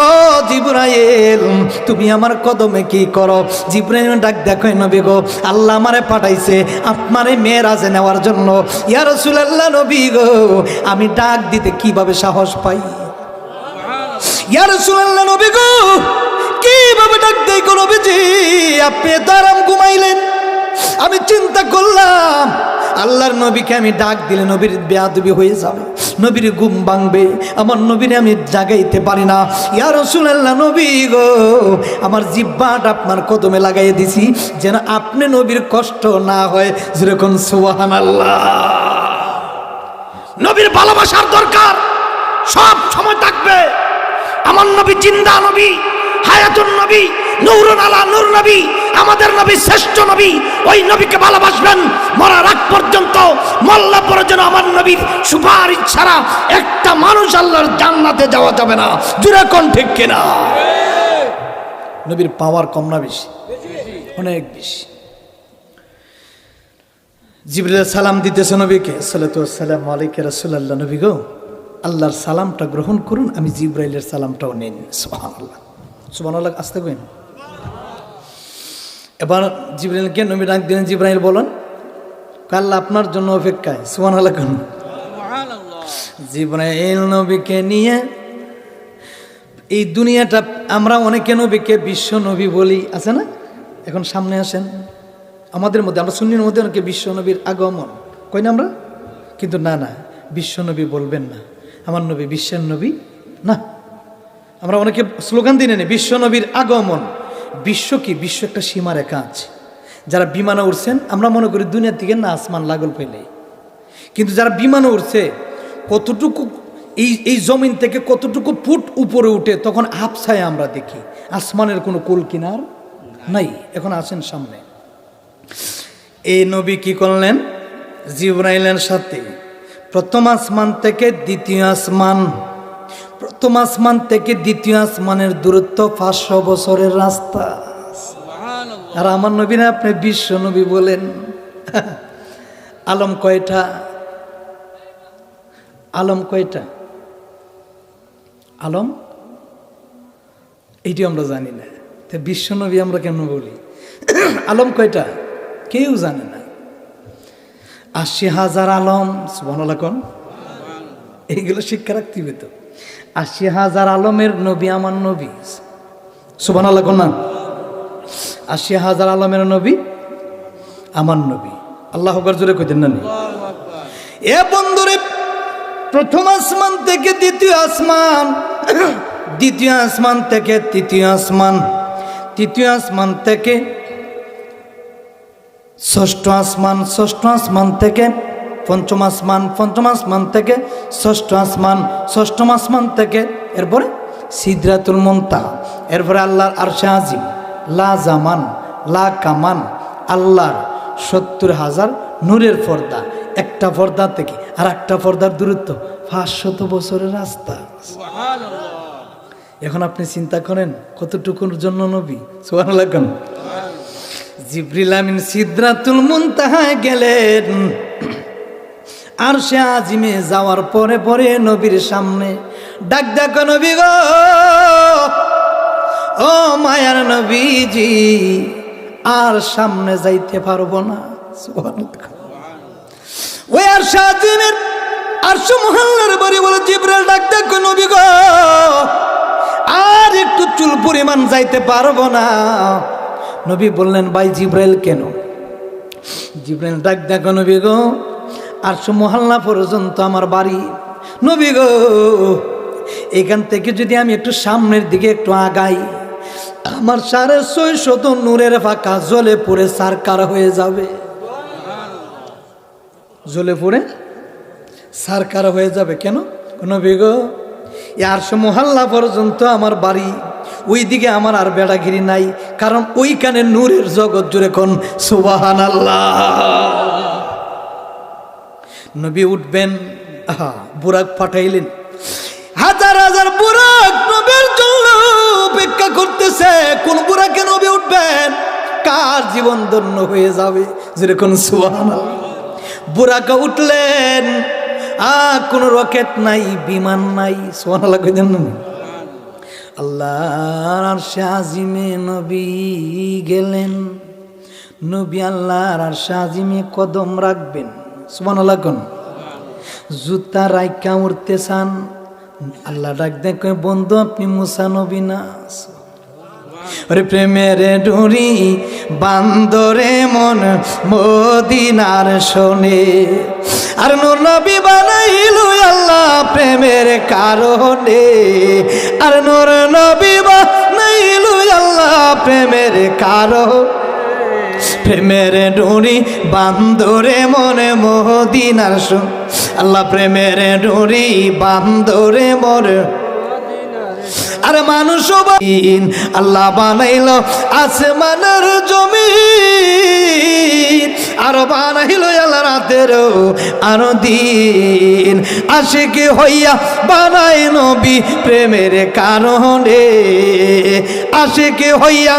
ও জিবরাইল, তুমি আমার কদমে কি করো? জিবরাইল ডাক দেখো, নবী গো, আল্লাহ আমারে পাঠাইছে আপনারে মেরাজে নেওয়ার জন্য। ইয়া রাসূলুল্লাহ, নবী গো, আমি ডাক দিতে কিভাবে সাহস পাই? ইয়া রাসূলুল্লাহ, নবী গো, কিভাবে ডাক দেই গো নবীজি? আপনি তো আরাম ঘুমাইলেন। আমি চিন্তা করলাম আল্লাহর নবীকে আমি ডাক দিলে নবীর বেয়াদবি হয়ে যাবে, নবীর ঘুম ভাঙবে, আমার নবীরে আমি জাগাইতে পারি না। ইয়া রাসূলুল্লাহ নবী গো, আমার জিহ্বাটা আপনার কদমে লাগাই দিছি যেন আপনি নবীর কষ্ট না হয়। যেরকম সুবহানাল্লাহ। নবীর ভালোবাসার দরকার সব সময় থাকবে। আমার নবী জিন্দা নবী, হায়াতুন নবী, নূরুন আলা নূর নবী, আমাদের নবী শ্রেষ্ঠ নবী। ওই নবীকে ভালোবাসবেন মরার আগ পর্যন্ত। মল্লা পরে যেন আমার নবীর সুপারিশ ছাড়া একটা মানুষ আল্লাহর জান্নাতে যাওয়া যাবে না। জুরে কোন ঠিক কিনা? নবীর পাওয়ার কম না বেশি? অনেক বেশি। জিবরিল সালাম দিতেছে নবীকে, সাল্লাতু ওয়াসসালামু আলাইকা রাসূলুল্লাহ, নবী গো আল্লাহর সালামটা গ্রহণ করুন, আমি জিবরাইলের সালামটাও নেন। সুবহানাল্লাহ, সুবহানাল্লাহ, আসতে কইন। এবার জিবরাইলকে নবী ডাক দিলেন, জিবরাইল বলেন আল্লাহ আপনার জন্য অপেক্ষায়। সুবহানাল্লাহ কোন? জিবরাইল নবীকে নিয়ে এই দুনিয়াটা, আমরা অনেকে নবীকে বিশ্ব নবী বলি, আছে না? এখন সামনে আসেন, আমাদের মধ্যে আমরা সুন্নির মধ্যে অনেকে বিশ্ব নবীর আগমন কই না আমরা, কিন্তু না না, বিশ্ব নবী বলবেন না, আমার নবী বিশ্বের নবী না। আমরা অনেকে স্লোগান দিনে নেই বিশ্ব নবীর আগমন। বিশ্ব কি? বিশ্ব একটা সীমারেখা আছে। যারা বিমানে উঠছেন আমরা মনে করি দুনিয়ার থেকে না আসমান লাগল পেলে, কিন্তু যারা বিমানে উঠছে কতটুকু এই জমিন থেকে কতটুকু ফুট উপরে উঠে তখন আবছায় আমরা দেখি, আসমানের কোনো কুল কিনার নাই। এখন আসেন সামনে। এই নবী কি করলেন? জিবরাইলের সাথে প্রথম আসমান থেকে দ্বিতীয় আসমান, প্রথম আসমান থেকে দ্বিতীয় আসমানের দূরত্ব 500 বছরের রাস্তা। আর আমার নবী না আপনি বিশ্ব নবী বলেন। আলম কয়টা? আলম কয়টা? আলম এইটি আমরা জানি না, তো বিশ্ব নবী আমরা কেন বলি? আলম কয়টা কেউ জানে না। 80,000 আলম। সুবহানাল্লাহ কোন? এইগুলো শিক্ষা রাখতে হবে তো। 80,000 আলমের নবী আমার নবী। সুবহানাল্লাহ কোন না? 80,000 আলমের নবী আমার নবী। আল্লাহু আকবার জোরে কইতেন না নি? এ বন্ধুরে, প্রথম আসমান থেকে দ্বিতীয় আসমান, দ্বিতীয় আসমান থেকে তৃতীয় আসমান, তৃতীয় আসমান থেকে ষষ্ঠ আসমান, ষষ্ঠ আসমান থেকে পঞ্চম আসমান, পঞ্চম আসমান থেকে ষষ্ঠ আসমান, ষষ্ঠম আসমান থেকে এরপরে সিদরাতুল মুনতাহা, এরপরে আল্লাহর আরশে আজিম, লা জামান লা কামান, আল্লাহর 70,000 নূরের পর্দা, একটা পর্দা থেকে আর একটা পর্দার দূরত্ব 500 বছরের রাস্তা। এখন আপনি চিন্তা করেন কতটুকুর জন্য নবী। সুবহানাল্লাহ কোন? জিবরিল আমিন সিদরাতুল মুনতাহায় গেলেন, আরশে আজিমে যাওয়ার পরে পরে নবীর সামনে ডাক ডাক, নবী গো, ও মায়ার নবীজি, আর সামনে যাইতে পারবো না। সুবহানাল্লাহ। ওই আরশে আজিমের আরশে মুহাল্লার বাড়ি বলে জিবরাইল ডাক ডাক, নবী গো, আর একটু চুল পরিমাণ যাইতে পারবো না। নবী বললেন ভাই জিবরাইল কেন? জিবরাইল ডাক ডাক, নবী গো, আরশে মুহাল্লা পর্যন্ত আমার বাড়ি। নবী গো, এখান থেকে যদি আমি একটু সামনের দিকে একটু আগাই, আমার 650 নূরের ফাঁকা জ্বলে পড়ে সারকার হয়ে যাবে। জ্বলে পড়ে সারকার হয়ে যাবে কেন? নবী গো, আরশে মুহাল্লা পর্যন্ত আমার বাড়ি, ওই দিকে আমার আর বেড়াগিরি নাই, কারণ ওইখানে নূরের জগৎ জুড়ে কোন। সুবহানাল্লাহ। নবী উঠবেন, বুরাক পাঠাইলেন, হাজার হাজার বুরাক নবীর জন্য অপেক্ষা করতেছে। কোন বুরাকে নবী উঠবেন, কার জীবন ধন্য হয়ে যাবে। যেরকম সুবহানাল্লাহ। বুরাকে উঠলেন, কোন রকেট নাই, বিমান নাই। সুবহানাল্লাহ কইতেন না? আল্লাহর আরশে আজিমে নবী গেলেন, নবী আল্লাহর আরশে আজিমে কদম রাখবেন। সুবহানাল্লাহ কোন? জুতা রাইকা উঠতে চান, আল্লাহ ডাক দেখে, বন্ধু আপনি মুসা নবী না? আরে প্রেমের ডুরি বান্দরে মন মদিনার শোনে। আর নূর নবী বানাইলো আল্লাহ প্রেমের কারণে, আর নূর নবী বানাইলো আল্লাহ প্রেমের কারণে। প্রেমের ডোরি বান্দরে মনে মদিনার শোনে, আল্লাহ প্রেমের ডোরি বান্দরে মনে। আর মানুষ আল্লাহ বানাইল আসমানের জমিন, আর বানাইল আল্লাহ রাতের আরো দিন। আশিকি হইয়া বানাই নবী প্রেমের কারণে, আশিকি হইয়া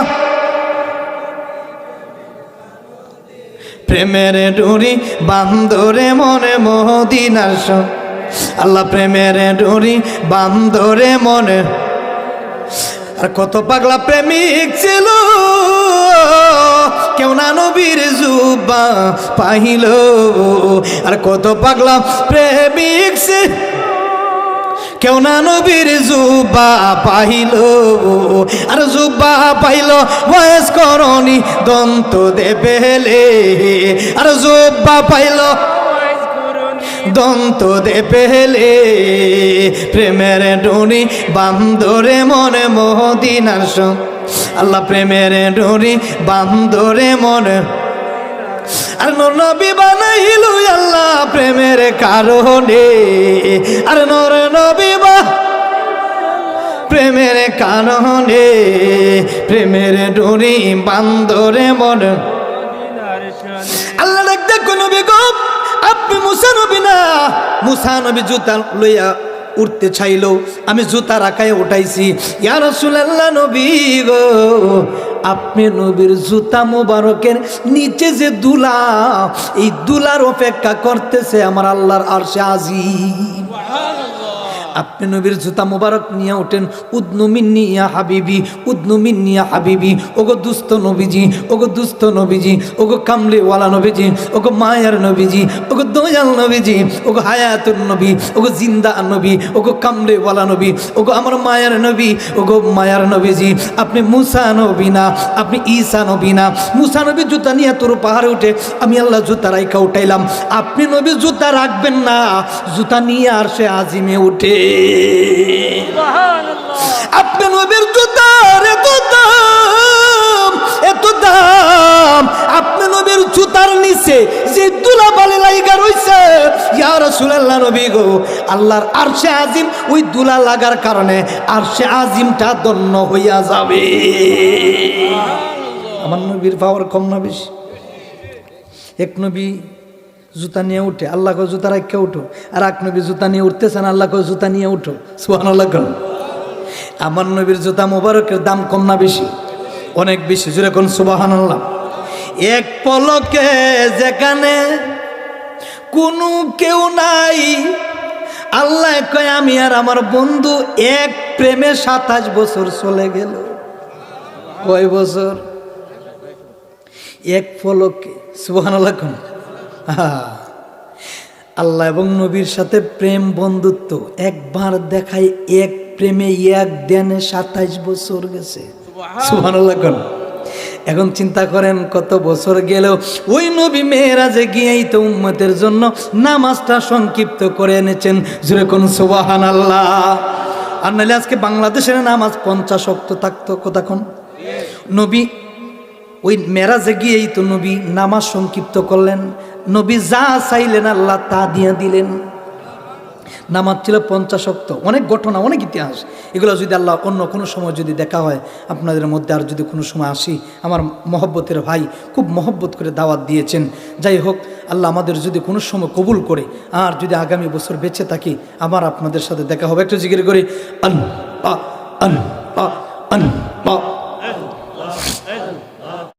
প্রেমের ডোরি বান্দরে মনে মদিনার শোনে, আল্লাহ প্রেমের ডোরি বান্দরে মনে। আর কত পাগলা প্রেমিক ছিল, কেউ না নবীর জুবা পাইল। আর কত পাগলা প্রেমিক ছিল, কেউ না নবীর জুবা পাইল। আর জুবা পাইল বয়স করণী দন্ত দেবেলে, আর জুবা পাইল দন্ত দে পেলে। প্রেমের ডোরি বান্দরে মনে মদিনার শোনে, আল্লাহ প্রেমের ডোরি বান্দরে মনে। আর নূর নবী বানাইলো আল্লাহ প্রেমের কারণে, আর নূর নবী প্রেমের কারণে। প্রেমের ডোরি বান্দরে মনে। আল্লাহ দেখতে কোন বেগম আপনি মুসা নবী না, মুসা নবী জুতা লইয়া উঠতে চাইল, আমি জুতা রাখায় উঠাইছি। ইয়া রাসূলুল্লাহ নবী গো, আপনি নবীর জুতা মুবারকের নিচে যে দুলা, এই দুলার অপেক্ষা করতেছে আমার আল্লাহর আরশে আজিম। আপনি নবীর জুতা মুবারক নিয়ে ওঠেন। উদনু মিন্নি ইয়া হাবিবি, উদনু মিন্নি ইয়া হাবিবি। ওগো দুস্থ নবীজি, ওগো দুস্থ নবীজি, ওগো কামলিওয়ালা নবীজি, ওগো মায়ার নবীজি, ওগো দয়াল নবীজি, ওগো হায়াতুন নবী, ওগো জিন্দা নবী, ওগো কামলিওয়ালা নবী, ওগো আমার মায়ার নবী, ওগো মায়ার নবীজি। আপনি মুসা নবী না, আপনি ঈসা নবী না। মুসা নবী জুতা নিয়ে তোর পাহাড়ে উঠে, আমি আল্লাহ জুতা রাইখা উঠাইলাম। আপনি নবী জুতা রাখবেন না, জুতা নিয়ে আর সে আজিমে উঠে। আপনি নবীর জুতার এত দাম, এত দাম। আপনি নবীর জুতার নিচে যে দুলা বালি লাইগা রইছে, ইয়া রাসূলুল্লাহ নবী গো, আল্লাহর আরশে আজিম ওই দুলা লাগার কারণে আরশে আজিমটা ধন্য হইয়া যাবে। আমার নবীর পাওয়ার কম না বেশি? এক নবী জুতা নিয়ে উঠে, আল্লাহ কো জুতা রাখা উঠো। আর এক নবী জুতা নিয়ে উঠতেছেন, আল্লাহ কো জুতা নিয়ে উঠো। সুবহানাল্লাহ। আমার নবীর জুতা মুবারকের দাম কম না বেশি? অনেক বেশি। জোরে কোন সুবহানাল্লাহ। এক পলকে যেখানে কোনো কেউ নাই, আল্লাহ কয় আমি আর আমার বন্ধু এক প্রেমে 27 বছর চলে গেল। কয় বছর? এক পলকে। সুবহানাল্লাহ। আল্লাহ এবং নবীর সাথে প্রেম বন্ধুত্ব একবার দেখায়, এক প্রেমে এক দেনে 27 বছর গেছে। সুবহানাল্লাহ। এখন চিন্তা করেন কত বছর গেল ওই নবী মেরাজে গিয়েই তো উম্মতের জন্য নামাজটা সংক্ষিপ্ত করে এনেছেন। জোরে কোন সুবহানাল্লাহ। আর নাহলে আজকে বাংলাদেশের নামাজ 50 ওয়াক্ত থাকতো কতক্ষণ। নবী ওই মেরাজে গিয়েই তো নবী নামাজ সংক্ষিপ্ত করলেন। নবী যা চাইলেন আল্লাহ তা দিয়ে দিলেন। নামাজ ছিল 50 ওয়াক্ত। অনেক ঘটনা, অনেক ইতিহাস, এগুলো যদি আল্লাহ অন্য কোনো সময় যদি দেখা হয় আপনাদের মধ্যে, আর যদি কোনো সময় আসি, আমার মহব্বতের ভাই খুব মহব্বত করে দাওয়াত দিয়েছেন। যাই হোক, আল্লাহ আমাদের যদি কোনো সময় কবুল করে, আর যদি আগামী বছর বেঁচে থাকি, আমার আপনাদের সাথে দেখা হবে। একটু জিকির করি আল্লাহ আল্লাহ আল্লাহ।